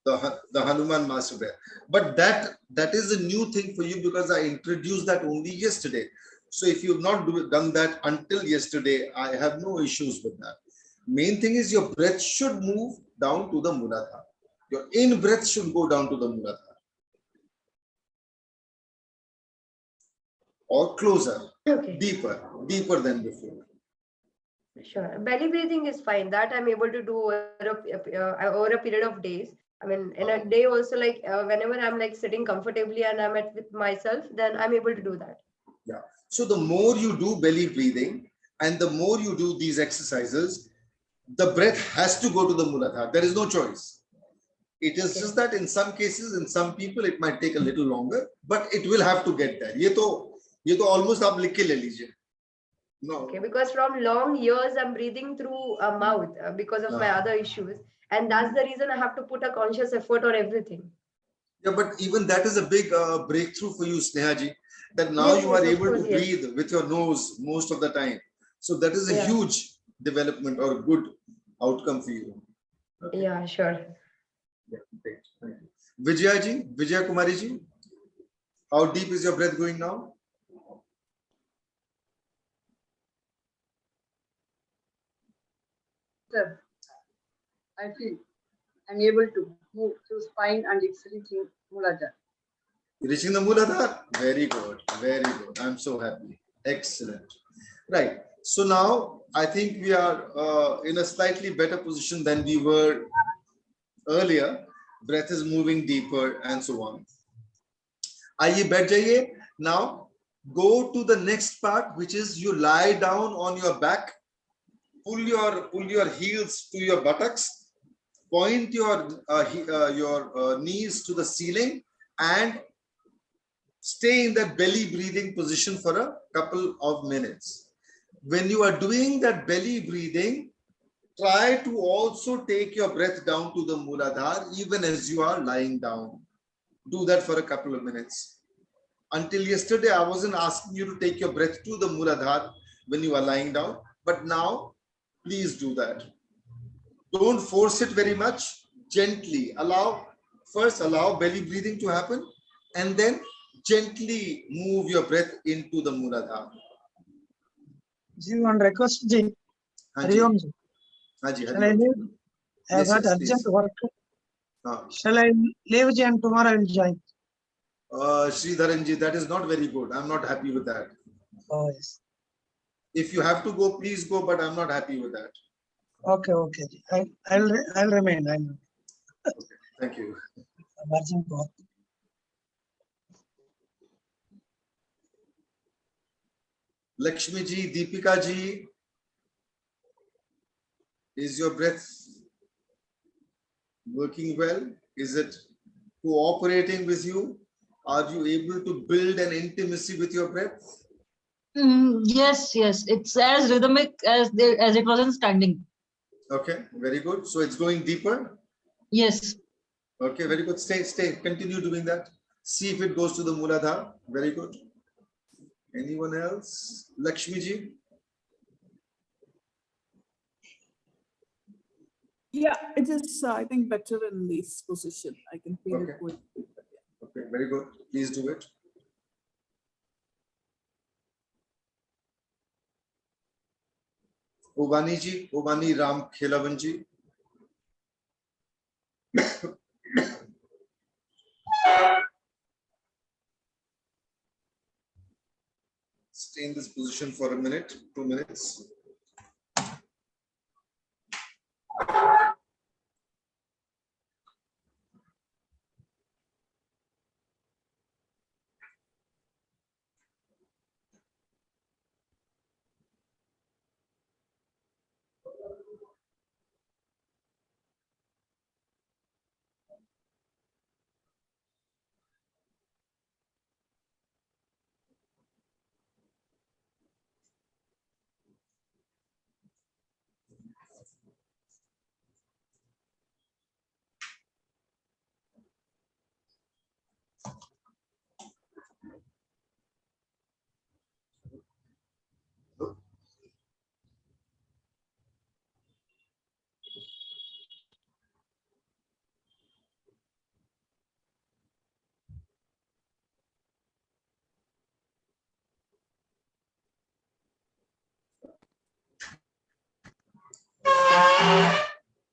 Speaker 1: The Hanuman Master Breath. But that is a new thing for you because I introduced that only yesterday. So if you've not done that until yesterday, I have no issues with that. Main thing is your breath should move down to the Mooladhara. Your in breath should go down to the Mooladhara. Or closer, okay. deeper than before.
Speaker 3: Sure. Belly breathing is fine. That I'm able to do over a period of days. I mean, in a day also, like whenever I'm like sitting comfortably and I'm with myself, then I'm able to do that.
Speaker 1: Yeah. So the more you do belly breathing and the more you do these exercises, the breath has to go to the Muladhara. There is no choice. It is just that in some cases, in some people, it might take a little longer, but it will have to get there. ये तो almost आप लिख के ले लीजिए. No.
Speaker 3: Okay, because from long years I'm breathing through a mouth because of my other issues, and that's the reason I have to put a conscious effort on everything.
Speaker 1: Yeah, but even that is a big breakthrough for you, Snehaji, that now
Speaker 3: Yes,
Speaker 1: you are
Speaker 3: yes, of
Speaker 1: able
Speaker 3: course,
Speaker 1: to
Speaker 3: yes.
Speaker 1: breathe with your nose most of the time. So that is a
Speaker 3: Yeah.
Speaker 1: huge development or good outcome for you. Okay.
Speaker 3: Yeah, sure.
Speaker 1: Yeah, great. Thank you. Vijaya Kumari ji, how deep is your breath going now?
Speaker 3: Sir, I feel I'm able to move through spine and it's reaching Muladhara.
Speaker 1: Reaching the Muladhara? Very good. Very good. I'm so happy. Excellent. Right. So now I think we are in a slightly better position than we were earlier. Breath is moving deeper and so on. आइए बैठ जाइए. Now go to the next part, which is you lie down on your back, pull your heels to your buttocks, point your knees to the ceiling, and stay in that belly breathing position for a couple of minutes. When you are doing that belly breathing, try to also take your breath down to the Muladhara even as you are lying down. Do that for a couple of minutes. Until yesterday, I wasn't asking you to take your breath to the Muladhara when you are lying down, but now please do that. Don't force it very much. Gently allow belly breathing to happen, and then gently move your breath into the Muladhara.
Speaker 2: Ji, one request, Ji. Hariom Ji. Shall I leave? I have got urgent work. Shall I leave, Ji, and tomorrow I will join?
Speaker 1: Sridharan Ji, that is not very good. I'm not happy with that.
Speaker 2: Oh, yes.
Speaker 1: If you have to go, please go, but I'm not happy with that.
Speaker 2: Okay, okay. Ji. I'll remain.
Speaker 1: Okay, thank you.
Speaker 2: Urgent work.
Speaker 1: Lakshmi Ji, Deepika Ji, is your breath working well? Is it cooperating with you? Are you able to build an intimacy with your breath?
Speaker 4: Yes, it's as rhythmic as it was in standing.
Speaker 1: Okay, very good. So it's going deeper?
Speaker 4: Yes.
Speaker 1: Okay, very good. Stay. Continue doing that. See if it goes to the Muladhara. Very good. Anyone else? Lakshmi Ji?
Speaker 7: Yeah, it is, I think, better in this position. I can feel it going.
Speaker 1: Okay, very good. Please do it. Ubani Ram Khelavan Ji. Stay in this position for a minute, 2 minutes.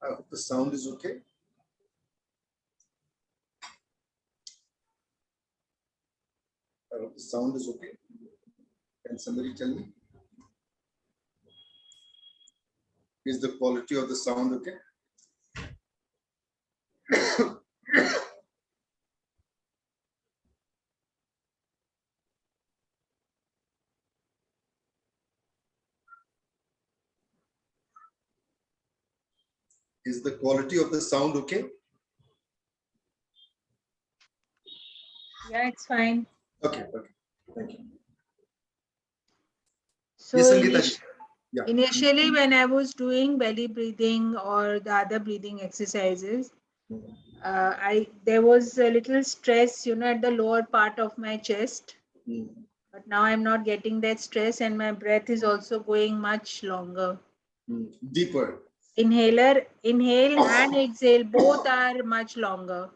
Speaker 1: I hope the sound is okay. I hope the sound is okay. Can somebody tell me? Is the quality of the sound okay? Is the quality of the sound okay?
Speaker 5: Yeah, it's fine.
Speaker 1: Okay, okay. Thank you.
Speaker 5: So
Speaker 1: Yes, Sangeeta. Yeah.
Speaker 5: Initially, when I was doing belly breathing or the other breathing exercises, there was a little stress, at the lower part of my chest. But now I'm not getting that stress, and my breath is also going much longer.
Speaker 1: Deeper.
Speaker 5: Inhale and exhale, both are much longer.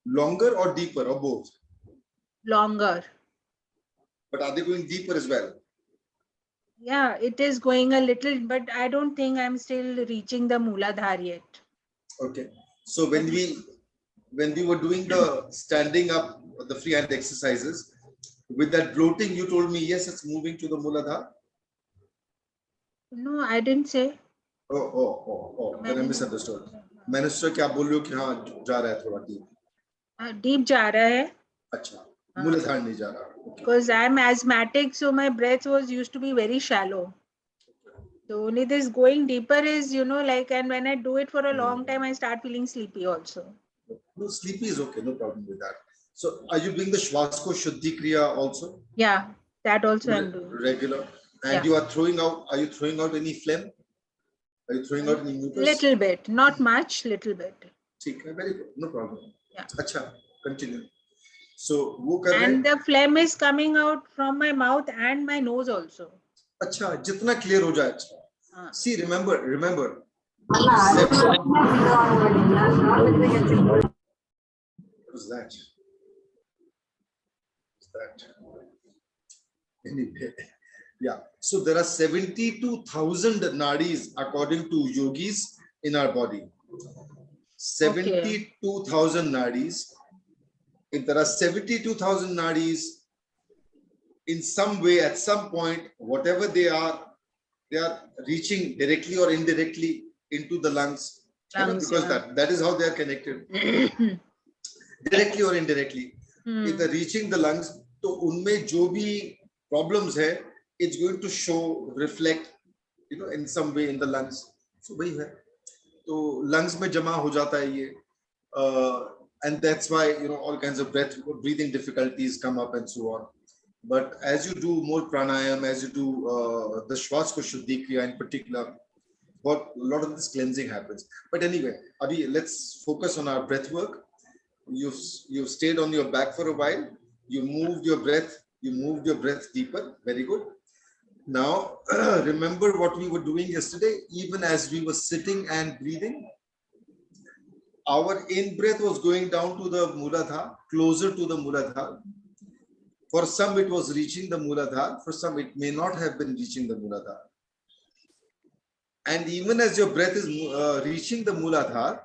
Speaker 1: Longer or deeper or both?
Speaker 5: Longer.
Speaker 1: But are they going deeper as well?
Speaker 5: Yeah, it is going a little, but I don't think I'm still reaching the Mooladhara yet.
Speaker 1: Okay. So when we were doing the standing up, the free hand exercises, with that bloating, you told me, yes, it's moving to the Mooladhara.
Speaker 5: No, I didn't say.
Speaker 1: Oh. Then I misunderstood. मैंने सोचा कि आप बोल रहे हो कि हाँ जा रहा है थोड़ा deep.
Speaker 5: Deep जा रहा है.
Speaker 1: अच्छा. Mooladhara नहीं जा रहा.
Speaker 5: Because I'm asthmatic, so my breath used to be very shallow. So only this going deeper is, like, and when I do it for a long time, I start feeling sleepy also.
Speaker 1: No, sleepy is okay, no problem with that. So are you doing the Shvasko Shuddhi Kriya also?
Speaker 5: Yeah, that also I'm doing.
Speaker 1: Regular. And you are throwing out, are you throwing out any phlegm? Are you throwing out any mucus?
Speaker 5: Little bit, not much, little bit.
Speaker 1: Very good, no problem.
Speaker 5: Yeah.
Speaker 1: Acha, continue. So,
Speaker 5: and the phlegm is coming out from my mouth and my nose also.
Speaker 1: Acha, jitna clear ho jaye. See, remember. What was that? Anyway, yeah. So there are 72,000 nadis according to yogis in our body. 72,000 nadis. If there are 72,000 nadis, in some way, at some point, whatever they are reaching directly or indirectly into the lungs. Because that is how they are connected. Directly or indirectly. If they're reaching the lungs, तो उनमें जो भी problems है, it's going to show, reflect, in some way in the lungs. So वही है. तो lungs में जमा हो जाता है ये. And that's why, all kinds of breathing difficulties come up and so on. But as you do more pranayam, as you do the Shvasko Shuddhi Kriya in particular, a lot of this cleansing happens. But anyway, Abhi, let's focus on our breath work. You've stayed on your back for a while. You moved your breath deeper. Very good. Now, remember what we were doing yesterday, even as we were sitting and breathing. Our in-breath was going down to the Mooladhara, closer to the Mooladhara. For some, it was reaching the Mooladhara. For some, it may not have been reaching the Mooladhara. And even as your breath is reaching the Mooladhara,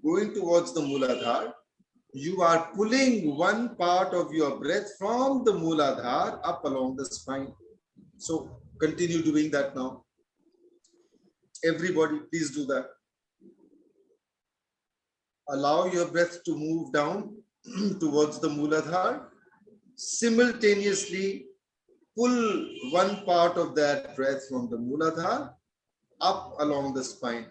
Speaker 1: going towards the Mooladhara, you are pulling one part of your breath from the Mooladhara up along the spine. So continue doing that now. Everybody, please do that. Allow your breath to move down towards the Mooladhara. Simultaneously, pull one part of that breath from the Mooladhara up along the spine.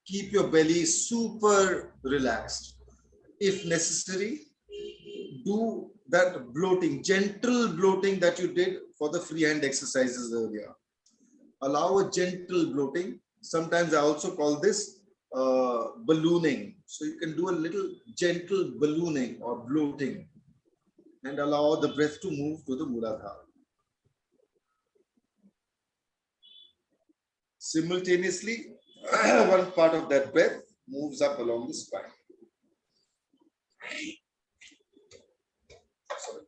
Speaker 1: Keep your belly super relaxed. If necessary, do that bloating, gentle bloating that you did for the free hand exercises earlier. Allow a gentle bloating. Sometimes I also call this ballooning. So you can do a little gentle ballooning or bloating and allow the breath to move to the Mooladhara. Simultaneously, one part of that breath moves up along the spine. Sorry.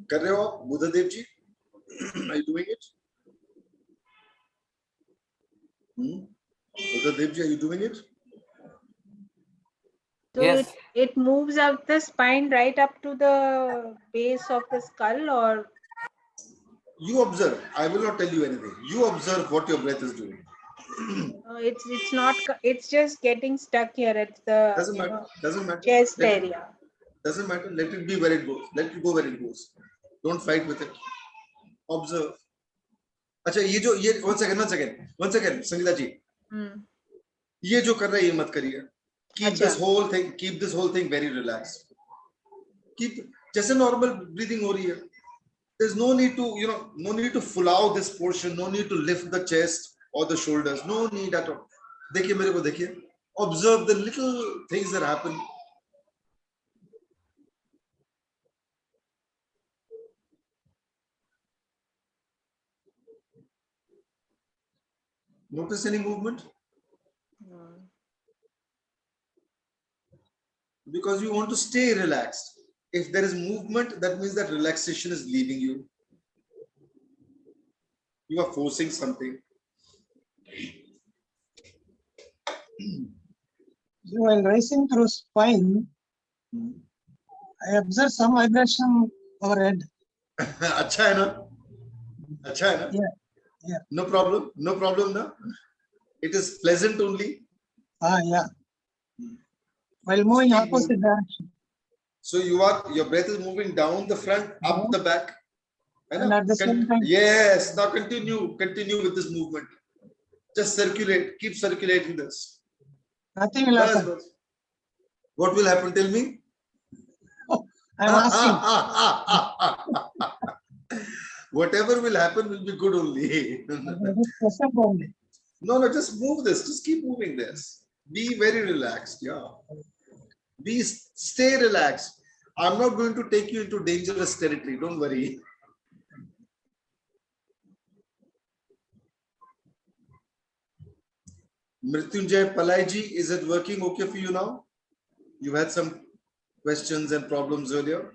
Speaker 1: कर रहे हो आप बुद्धदेव जी? Are you doing it? Devji, are you doing it?
Speaker 5: So yes. It moves out the spine right up to the base of the skull, or?
Speaker 1: You observe. I will not tell you anything. You observe what your breath is doing.
Speaker 5: It's not. It's just getting stuck here at the
Speaker 1: Doesn't matter.
Speaker 5: Chest area.
Speaker 1: Doesn't matter. Let it be where it goes. Let it go where it goes. Don't fight with it. Observe. अच्छा ये one second Sangeeta जी ये जो कर रहा है ये मत करिए. Keep this whole thing very relaxed. Keep जैसे normal breathing हो रही है. There's no need to no need to full out this portion. No need to lift the chest or the shoulders. No need at all. देखिए मेरे को देखिए. Observe the little things that happen. Notice any movement? No. Because you want to stay relaxed. If there is movement, that means that relaxation is leaving you. You are forcing something.
Speaker 2: While rising through spine, I observe some vibration overhead.
Speaker 1: अच्छा है ना? अच्छा है ना?
Speaker 2: Yeah.
Speaker 1: No problem. No problem, na? It is pleasant only.
Speaker 2: Yeah. While moving opposite direction.
Speaker 1: So your breath is moving down the front, up the back.
Speaker 2: And at the same time.
Speaker 1: Yes. Now continue with this movement. Just circulate. Keep circulating this.
Speaker 2: Nothing will happen.
Speaker 1: What will happen? Tell me.
Speaker 2: I'm asking.
Speaker 1: Whatever will happen will be good only. No, just move this. Just keep moving this. Be very relaxed. Yeah. Stay relaxed. I'm not going to take you into dangerous territory. Don't worry. Mrityunjay Palaiji, is it working okay for you now? You had some questions and problems earlier.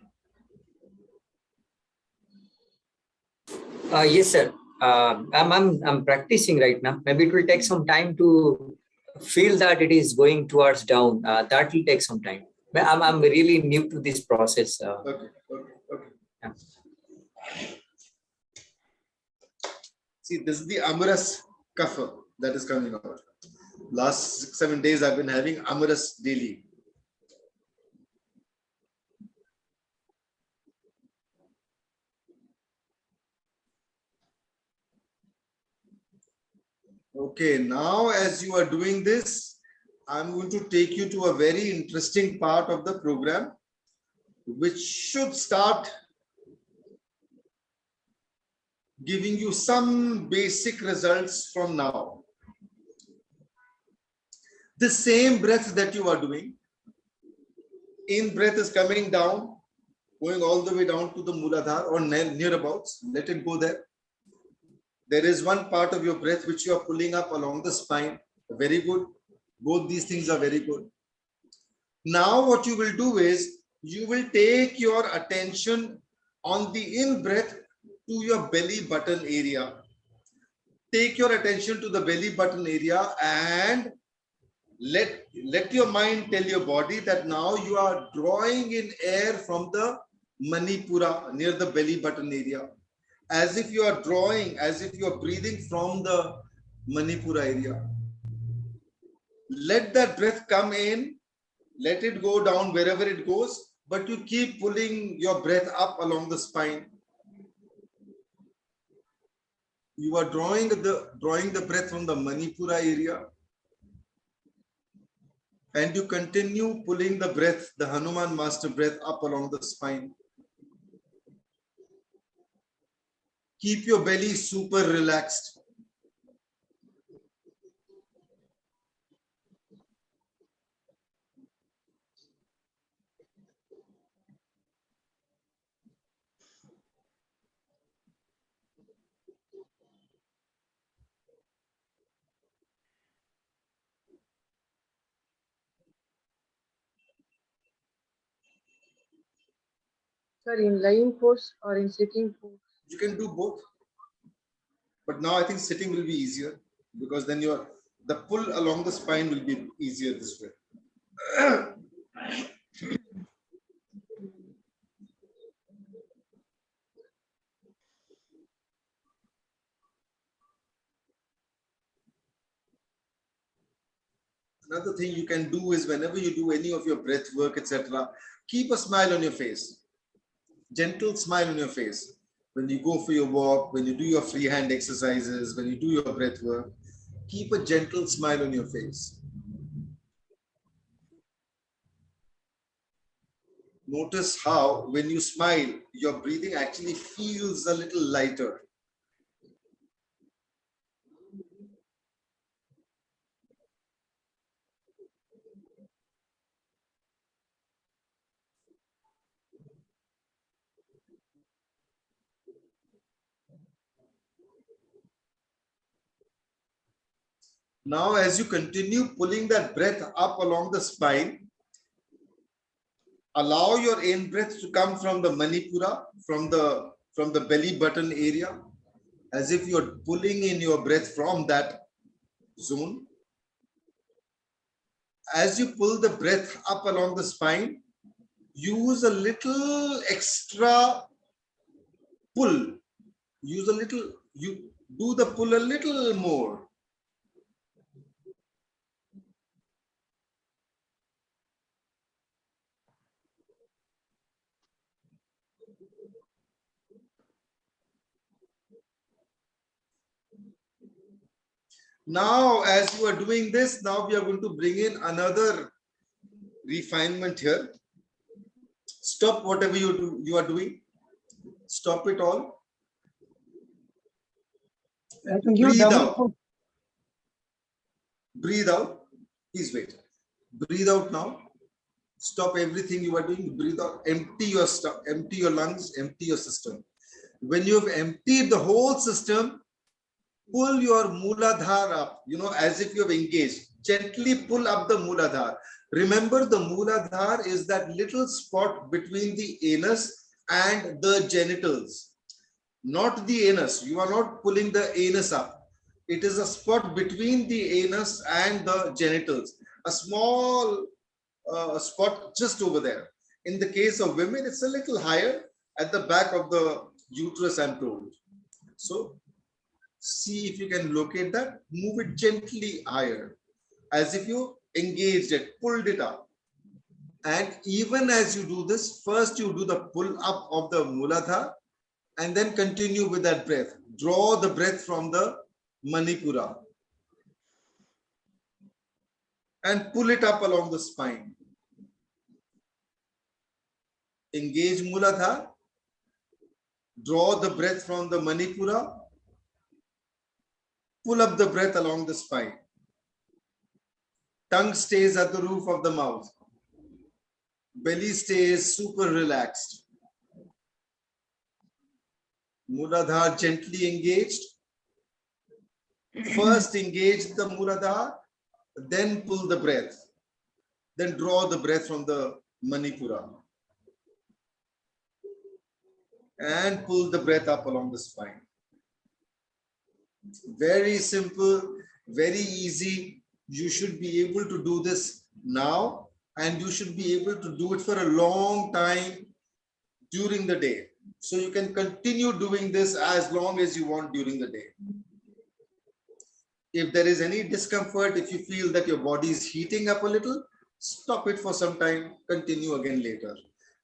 Speaker 6: Yes, sir. I'm practicing right now. Maybe it will take some time to feel that it is going towards down. That will take some time. I'm really new to this process.
Speaker 1: Okay. Yeah. See, this is the Amaras Kapha that is coming out. Last 6-7 days I've been having Amaras daily. Okay, now as you are doing this, I'm going to take you to a very interesting part of the program, which should start giving you some basic results from now. The same breath that you are doing, in breath is coming down, going all the way down to the Muladhara or nearabouts. Let it go there. There is one part of your breath which you are pulling up along the spine. Very good. Both these things are very good. Now what you will do is, you will take your attention on the in-breath to your belly button area. Take your attention to the belly button area and let your mind tell your body that now you are drawing in air from the Manipura near the belly button area. As if you are drawing, as if you are breathing from the Manipura area. Let that breath come in, let it go down wherever it goes, but you keep pulling your breath up along the spine. You are drawing the breath from the Manipura area. And you continue pulling the breath, the Hanuman master breath up along the spine. Keep your belly super relaxed.
Speaker 3: Sir, in lying pose or in sitting pose?
Speaker 1: You can do both. But now I think sitting will be easier. because then the pull along the spine will be easier this way. Another thing you can do is whenever you do any of your breath work, etc., keep a smile on your face. Gentle smile on your face. When you go for your walk, when you do your free hand exercises, when you do your breath work, keep a gentle smile on your face. Notice how when you smile, your breathing actually feels a little lighter. Now, as you continue pulling that breath up along the spine, allow your in-breath to come from the Manipura, from the belly button area, as if you're pulling in your breath from that zone. As you pull the breath up along the spine, use a little extra pull. You do the pull a little more. Now, as you are doing this, now we are going to bring in another refinement here. Stop whatever you are doing. Stop it all. Breathe out. Breathe out. Please wait. Breathe out now. Stop everything you are doing. Breathe out. Empty your stuff. Empty your lungs. Empty your system. When you have emptied the whole system, pull your Mooladhara up, as if you have engaged. Gently pull up the Mooladhara. Remember, the Mooladhara is that little spot between the anus and the genitals. Not the anus. You are not pulling the anus up. It is a spot between the anus and the genitals. A small spot just over there. In the case of women, it's a little higher at the back of the uterus, I'm told. So, see if you can locate that. Move it gently higher, as if you engaged it, pulled it up. And even as you do this, first you do the pull up of the Mooladhara, and then continue with that breath. Draw the breath from the Manipura and pull it up along the spine. Engage Mooladhara. Draw the breath from the Manipura. Pull up the breath along the spine. Tongue stays at the roof of the mouth. Belly stays super relaxed. Mooladhara gently engaged. First engage the Mooladhara, then pull the breath. Then draw the breath from the Manipura. And pull the breath up along the spine. Very simple, very easy. You should be able to do this now, and you should be able to do it for a long time during the day. So you can continue doing this as long as you want during the day. If there is any discomfort, if you feel that your body is heating up a little, stop it for some time, continue again later.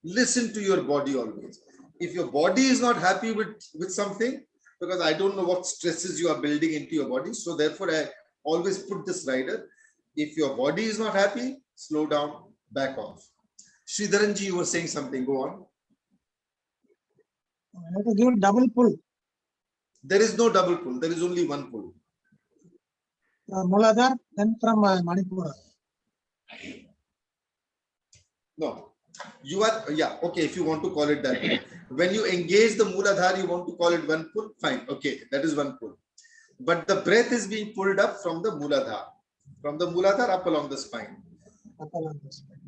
Speaker 1: Listen to your body always. If your body is not happy with something, because I don't know what stresses you are building into your body, so therefore I always put this rider. If your body is not happy, slow down, back off. Sridharanji, you were saying something, go on.
Speaker 2: I have to give double pull.
Speaker 1: There is no double pull, there is only one pull.
Speaker 2: From Mooladhara, then from Manipura.
Speaker 1: No, you are, yeah, okay, if you want to call it that way. When you engage the Mooladhara, you want to call it one pull, fine, okay, that is one pull. But the breath is being pulled up from the Mooladhara up along the spine.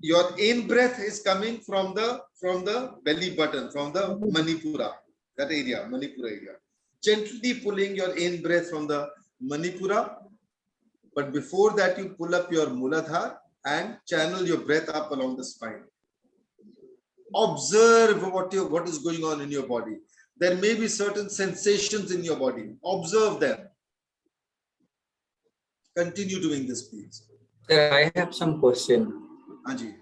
Speaker 1: Your in-breath is coming from the belly button, from the Manipura, that area, Manipura area. Gently pulling your in-breath from the Manipura But before that, you pull up your Muladhara and channel your breath up along the spine. Observe what is going on in your body. There may be certain sensations in your body. Observe them. Continue doing this, please.
Speaker 6: Sir, I have some question.
Speaker 1: Anji.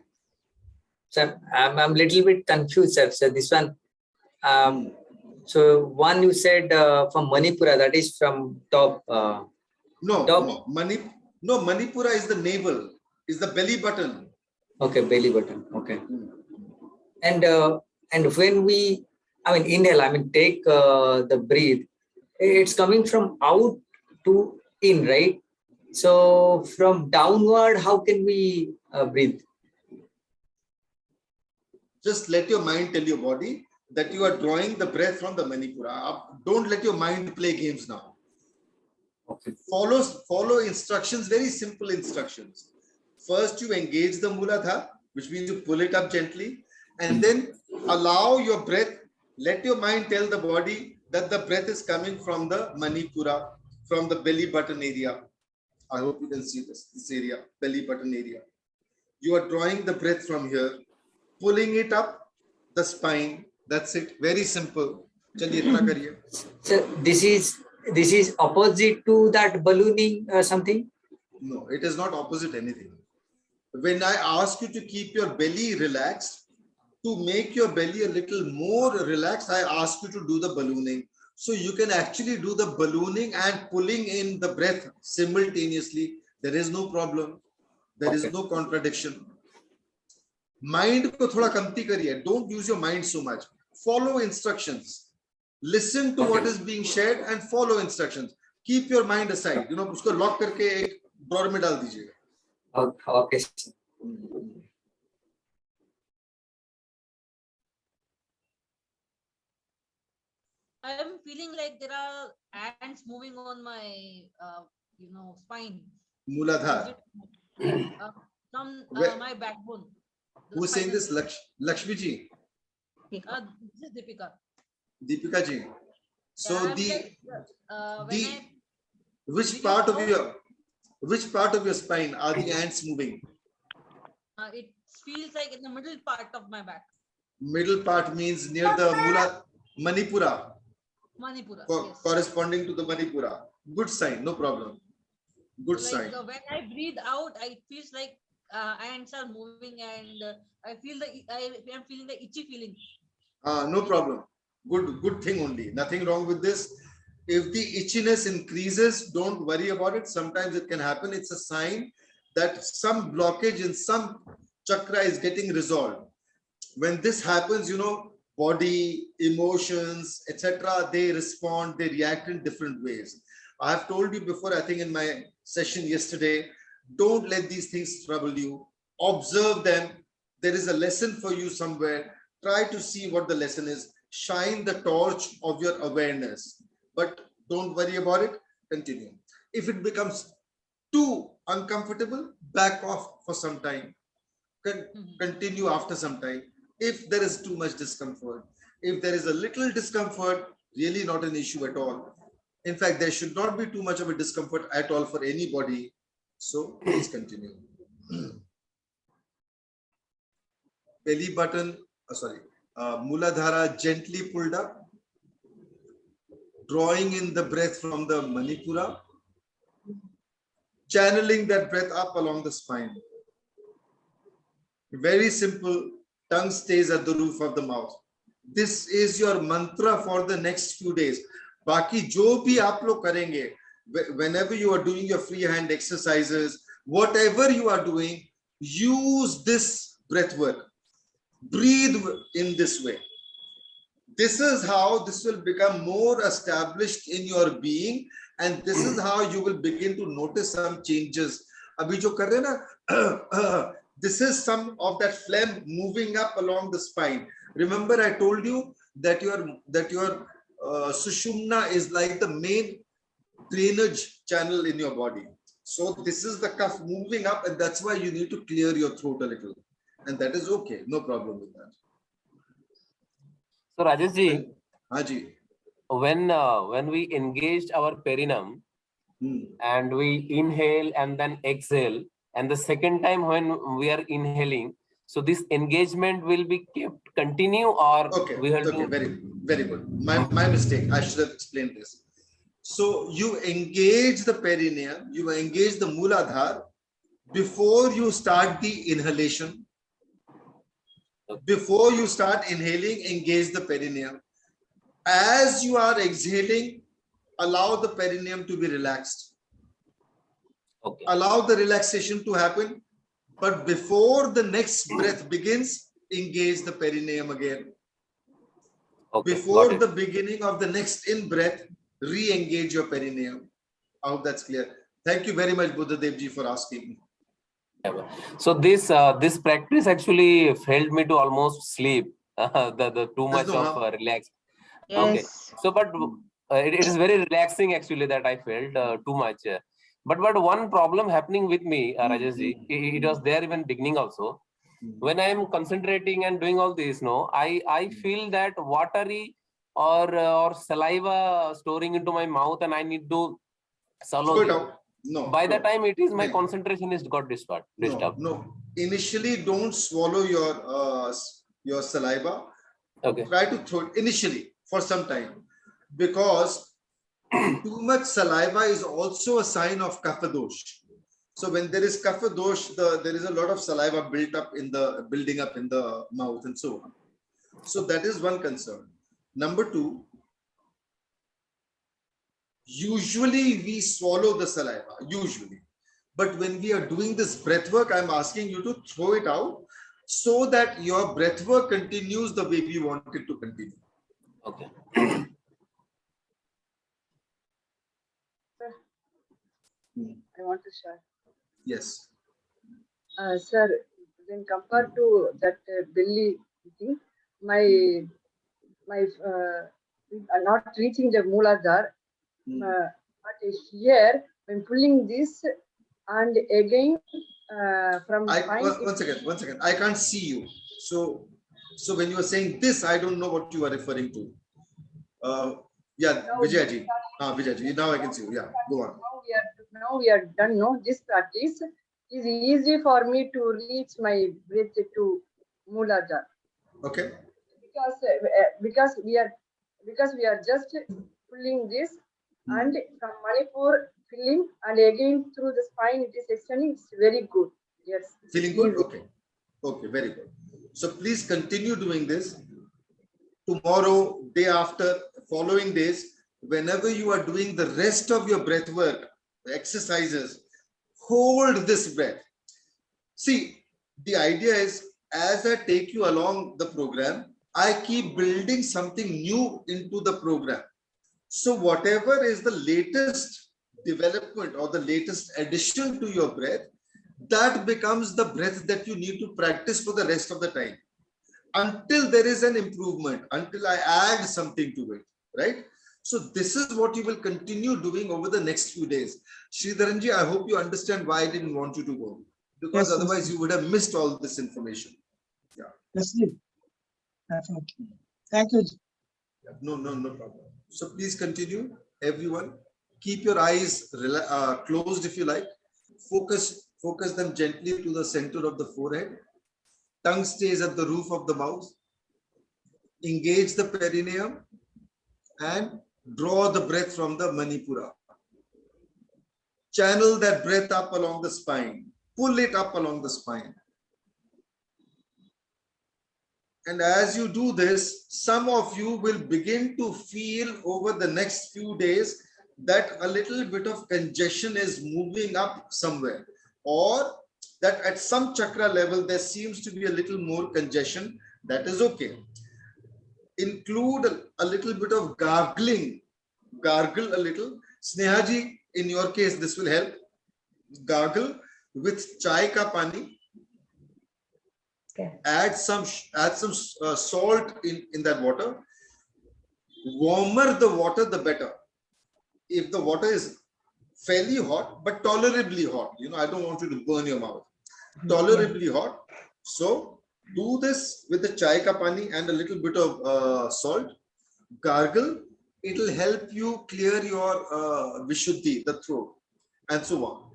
Speaker 6: Sir, I'm a little bit confused, sir. So this one, so one you said from Manipura, that is from top.
Speaker 1: Manipura is the navel, is the belly button.
Speaker 6: Okay, belly button. Okay. And when we, inhale, take the breathe, it's coming from out to in, right? So from downward, how can we breathe?
Speaker 1: Just let your mind tell your body that you are drawing the breath from the Manipura. Don't let your mind play games now.
Speaker 6: Okay.
Speaker 1: Follow instructions, very simple instructions. First, you engage the Muladhara, which means you pull it up gently, and then allow your breath. Let your mind tell the body that the breath is coming from the Manipura, from the belly button area. I hope you can see this area, belly button area. You are drawing the breath from here, pulling it up the spine. That's it. Very simple. Chaliye, itna kariye.
Speaker 6: So this is opposite to that ballooning something?
Speaker 1: No, it is not opposite anything. When I ask you to keep your belly relaxed, to make your belly a little more relaxed, I ask you to do the ballooning. So you can actually do the ballooning and pulling in the breath simultaneously. There is no problem. There is no contradiction. Mind ko thoda kamti kariye. Don't use your mind so much. Follow instructions. Listen to what is being shared and follow instructions. Keep your mind aside. Usko lock karke ek drawer mein dal dijiyega.
Speaker 6: Okay.
Speaker 4: I am feeling like there are ants moving on my, spine.
Speaker 1: Muladhara.
Speaker 4: From my backbone.
Speaker 1: Who is saying this? Lakshmi ji?
Speaker 4: This is Deepika.
Speaker 1: Deepika ji. So which part of your spine are the ants moving?
Speaker 4: It feels like in the middle part of my back.
Speaker 1: Middle part means near the Manipura.
Speaker 4: Manipura. Yes.
Speaker 1: Corresponding to the Manipura. Good sign, no problem. Good sign.
Speaker 4: When I breathe out, it feels like ants are moving, and I am feeling the itchy feeling.
Speaker 1: No problem. Good thing only. Nothing wrong with this. If the itchiness increases, don't worry about it. Sometimes it can happen. It's a sign that some blockage in some chakra is getting resolved. When this happens, body, emotions, etc., they respond, they react in different ways. I have told you before, I think in my session yesterday, don't let these things trouble you. Observe them. There is a lesson for you somewhere. Try to see what the lesson is. Shine the torch of your awareness. But don't worry about it. Continue. If it becomes too uncomfortable, back off for some time. Continue after some time. If there is too much discomfort, if there is a little discomfort, really not an issue at all. In fact, there should not be too much of a discomfort at all for anybody. So please continue. Belly button, Muladhara gently pulled up, drawing in the breath from the Manipura, channeling that breath up along the spine. Very simple. Tongue stays at the roof of the mouth. This is your mantra for the next few days. Baki jo bhi aap log karenge, whenever you are doing your free hand exercises, whatever you are doing, use this breath work. Breathe in this way. This is how this will become more established in your being, and this is how you will begin to notice some changes. Abhi jo kar rahe na, this is some of that phlegm moving up along the spine. Remember, I told you that your sushumna is like the main drainage channel in your body. So this is the cuff moving up, and that's why you need to clear your throat a little, and that is okay. No problem with that.
Speaker 10: So Rajesh ji,
Speaker 1: Haji,
Speaker 10: when we engaged our perineum, and we inhale and then exhale. And the second time when we are inhaling, so this engagement will be kept continue, or we have to...
Speaker 1: Very good. My mistake. I should have explained this. So you engage the perineum, you engage the Mooladhara before you start the inhalation. Before you start inhaling, engage the perineum. As you are exhaling, allow the perineum to be relaxed. Allow the relaxation to happen. But before the next breath begins, engage the perineum again. Before the beginning of the next in-breath, re-engage your perineum. I hope that's clear. Thank you very much, Buddha Devji, for asking.
Speaker 10: So this practice actually helped me to almost sleep. The too much of relax.
Speaker 5: Yes.
Speaker 10: Okay. So, but it is very relaxing actually that I felt too much. But one problem happening with me, Rajeshji, it was there even beginning also. When I am concentrating and doing all this, I feel that watery or saliva storing into my mouth, and I need to swallow it. By the time it is, my concentration is got disturbed.
Speaker 1: No. Initially, don't swallow your saliva.
Speaker 10: Okay.
Speaker 1: Try to throw it initially for some time, because too much saliva is also a sign of Kapha Dosha. So when there is Kapha Dosha, there is a lot of saliva building up in the mouth and so on. So that is one concern. Number two, usually we swallow the saliva, usually. But when we are doing this breath work, I'm asking you to throw it out so that your breath work continues the way we want it to continue.
Speaker 10: Okay.
Speaker 3: I want to share.
Speaker 1: Yes.
Speaker 3: Sir, when compared to that belly thing, my not reaching the Mooladhara, but here when pulling this and again from
Speaker 1: one second. I can't see you. So when you are saying this, I don't know what you are referring to. Vijayaji. Vijayaji. Now I can see you. Yeah, go on.
Speaker 3: Now we are done. No, this practice is easy for me to reach my breath to Mooladhara.
Speaker 1: Okay.
Speaker 3: Because we are just pulling this and from Manipur filling and again through the spine it is extending. It's very good. Yes.
Speaker 1: Feeling good? Okay, very good. So please continue doing this. Tomorrow, day after, following days, whenever you are doing the rest of your breath work, the exercises, hold this breath. See, the idea is, as I take you along the program, I keep building something new into the program. So whatever is the latest development or the latest addition to your breath, that becomes the breath that you need to practice for the rest of the time, until there is an improvement, until I add something to it, right? So this is what you will continue doing over the next few days. Sridharanji, I hope you understand why I didn't want you to go, because otherwise you would have missed all this information. Yeah.
Speaker 2: Yes, definitely. Thank you.
Speaker 1: No problem. So please continue, everyone. Keep your eyes closed if you like. Focus them gently to the center of the forehead. Tongue stays at the roof of the mouth. Engage the perineum and draw the breath from the Manipura. Channel that breath up along the spine. Pull it up along the spine. And as you do this, some of you will begin to feel over the next few days that a little bit of congestion is moving up somewhere, or that at some chakra level, there seems to be a little more congestion. That is okay. Include a little bit of gargling. Gargle a little. Snehaji, in your case, this will help. Gargle with chai ka pani. Okay. Add some salt in that water. Warmer the water, the better. If the water is fairly hot, but tolerably hot, I don't want you to burn your mouth. Tolerably hot. So do this with the chai ka pani and a little bit of salt. Gargle. It will help you clear your Vishuddhi, the throat, and so on.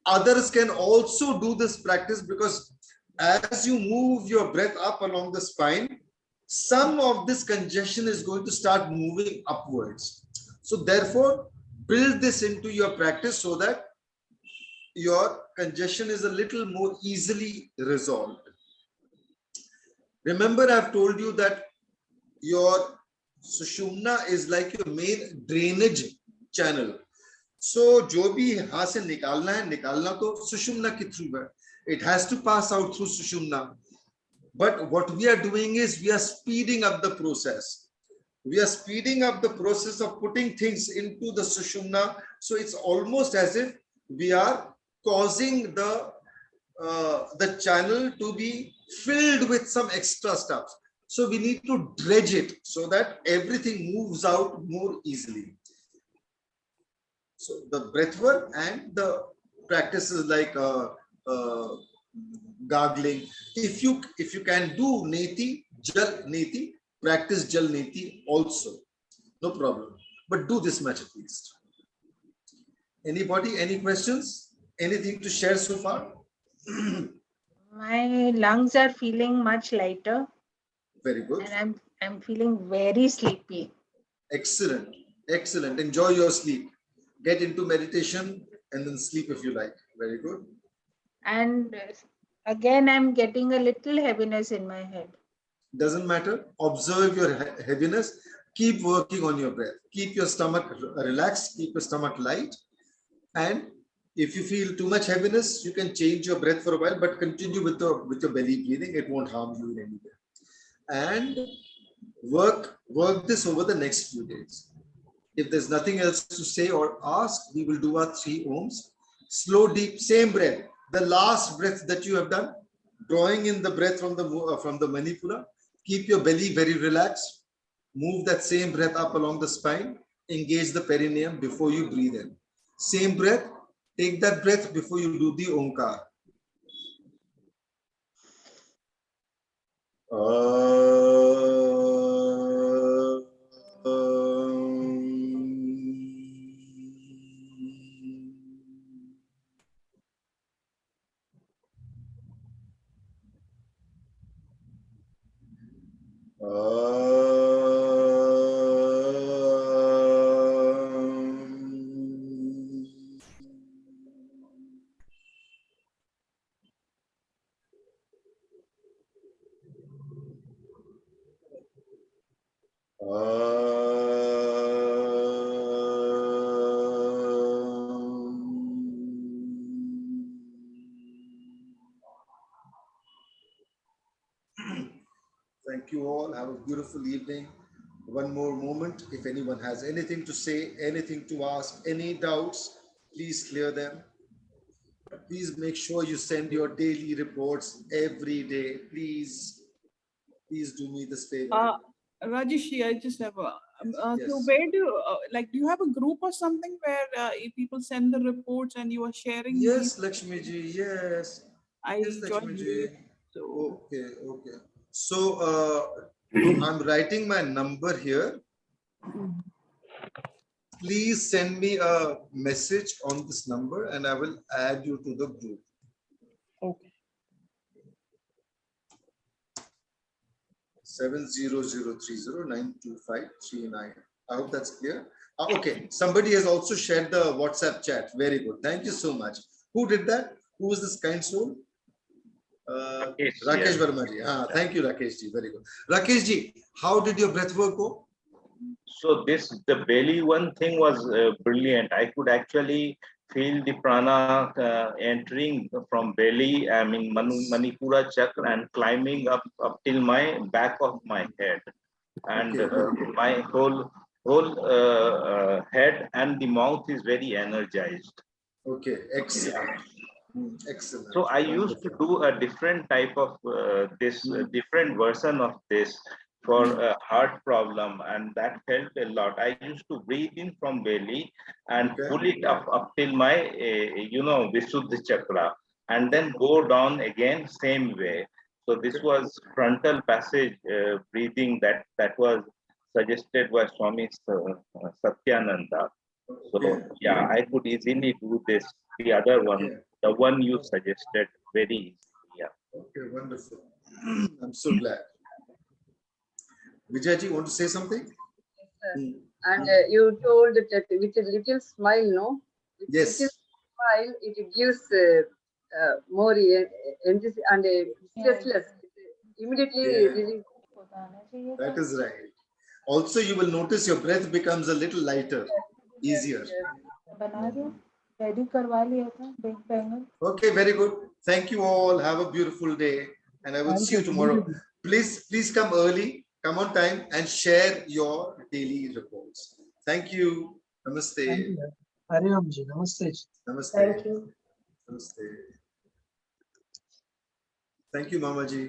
Speaker 1: Others can also do this practice because as you move your breath up along the spine, some of this congestion is going to start moving upwards. So therefore, build this into your practice so that your congestion is a little more easily resolved. Remember, I've told you that your Sushumna is like your main drainage channel. So, जो भी यहाँ से निकालना है, निकालना तो सुषुम्ना के through है. It has to pass out through Sushumna. But what we are doing is we are speeding up the process. We are speeding up the process of putting things into the Sushumna. So it's almost as if we are causing the channel to be filled with some extra stuff. So we need to dredge it so that everything moves out more easily. So the breath work and the practices like gargling. If you can do neti, jal neti, practice jal neti also. No problem. But do this much at least. Anybody, any questions? Anything to share so far?
Speaker 5: My lungs are feeling much lighter.
Speaker 1: Very good.
Speaker 5: And I'm feeling very sleepy.
Speaker 1: Excellent. Excellent. Enjoy your sleep. Get into meditation and then sleep if you like. Very good.
Speaker 5: And again, I'm getting a little heaviness in my head.
Speaker 1: Doesn't matter. Observe your heaviness. Keep working on your breath. Keep your stomach relaxed. Keep your stomach light. And if you feel too much heaviness, you can change your breath for a while, but continue with your belly breathing. It won't harm you in any way. And work this over the next few days. If there's nothing else to say or ask, we will do our 3 ohms. Slow, deep, same breath. The last breath that you have done, drawing in the breath from the Manipura. Keep your belly very relaxed. Move that same breath up along the spine. Engage the perineum before you breathe in. Same breath. Take that breath before you do the Omkar. Thank you all. Have a beautiful evening. One more moment. If anyone has anything to say, anything to ask, any doubts, please clear them. Please make sure you send your daily reports every day. Please do me this favor.
Speaker 7: Rajesh, I just have a.
Speaker 1: Yes.
Speaker 7: So where do do you have a group or something where people send the reports and you are sharing?
Speaker 1: Yes, Lakshmi ji. Yes.
Speaker 7: Yes,
Speaker 1: Lakshmi ji.
Speaker 7: So.
Speaker 1: Okay. So I'm writing my number here. Please send me a message on this number and I will add you to the group.
Speaker 7: Okay.
Speaker 1: 700309259. I hope that's clear. Okay, somebody has also shared the WhatsApp chat. Very good. Thank you so much. Who did that? Who was this kind soul? Rakesh Verma ji. Thank you, Rakesh ji. Very good. Rakesh ji, how did your breath work go?
Speaker 8: So the belly one thing was brilliant. I could actually feel the prana entering from belly, I mean Manipura chakra, and climbing up till my back of my head, and my whole head and the mouth is very energized.
Speaker 1: Okay, excellent. Excellent.
Speaker 8: So I used to do a different type of different version of this for a heart problem, and that helped a lot. I used to breathe in from belly and pull it up till my Visuddhi chakra, and then go down again same way. So this was frontal passage breathing that was suggested by Swami Satyananda. So yeah, I could easily do this. The other one, the one you suggested, very easily. Yeah.
Speaker 1: Okay, wonderful. I'm so glad. Vijayji, want to say something?
Speaker 3: Yes, sir. And you told that with a little smile, no? With
Speaker 1: yes.
Speaker 3: Little smile, it gives more enthusiasm and stressless. Immediately release.
Speaker 1: That is right. Also, you will notice your breath becomes a little lighter, easier. Okay, very good. Thank you all. Have a beautiful day, and I will see you tomorrow. Please come early, come on time, and share your daily reports. Thank you. Namaste.
Speaker 2: Hariomji. Namaste.
Speaker 1: Namaste.
Speaker 3: Thank you.
Speaker 1: Namaste. Thank you, Mamaji.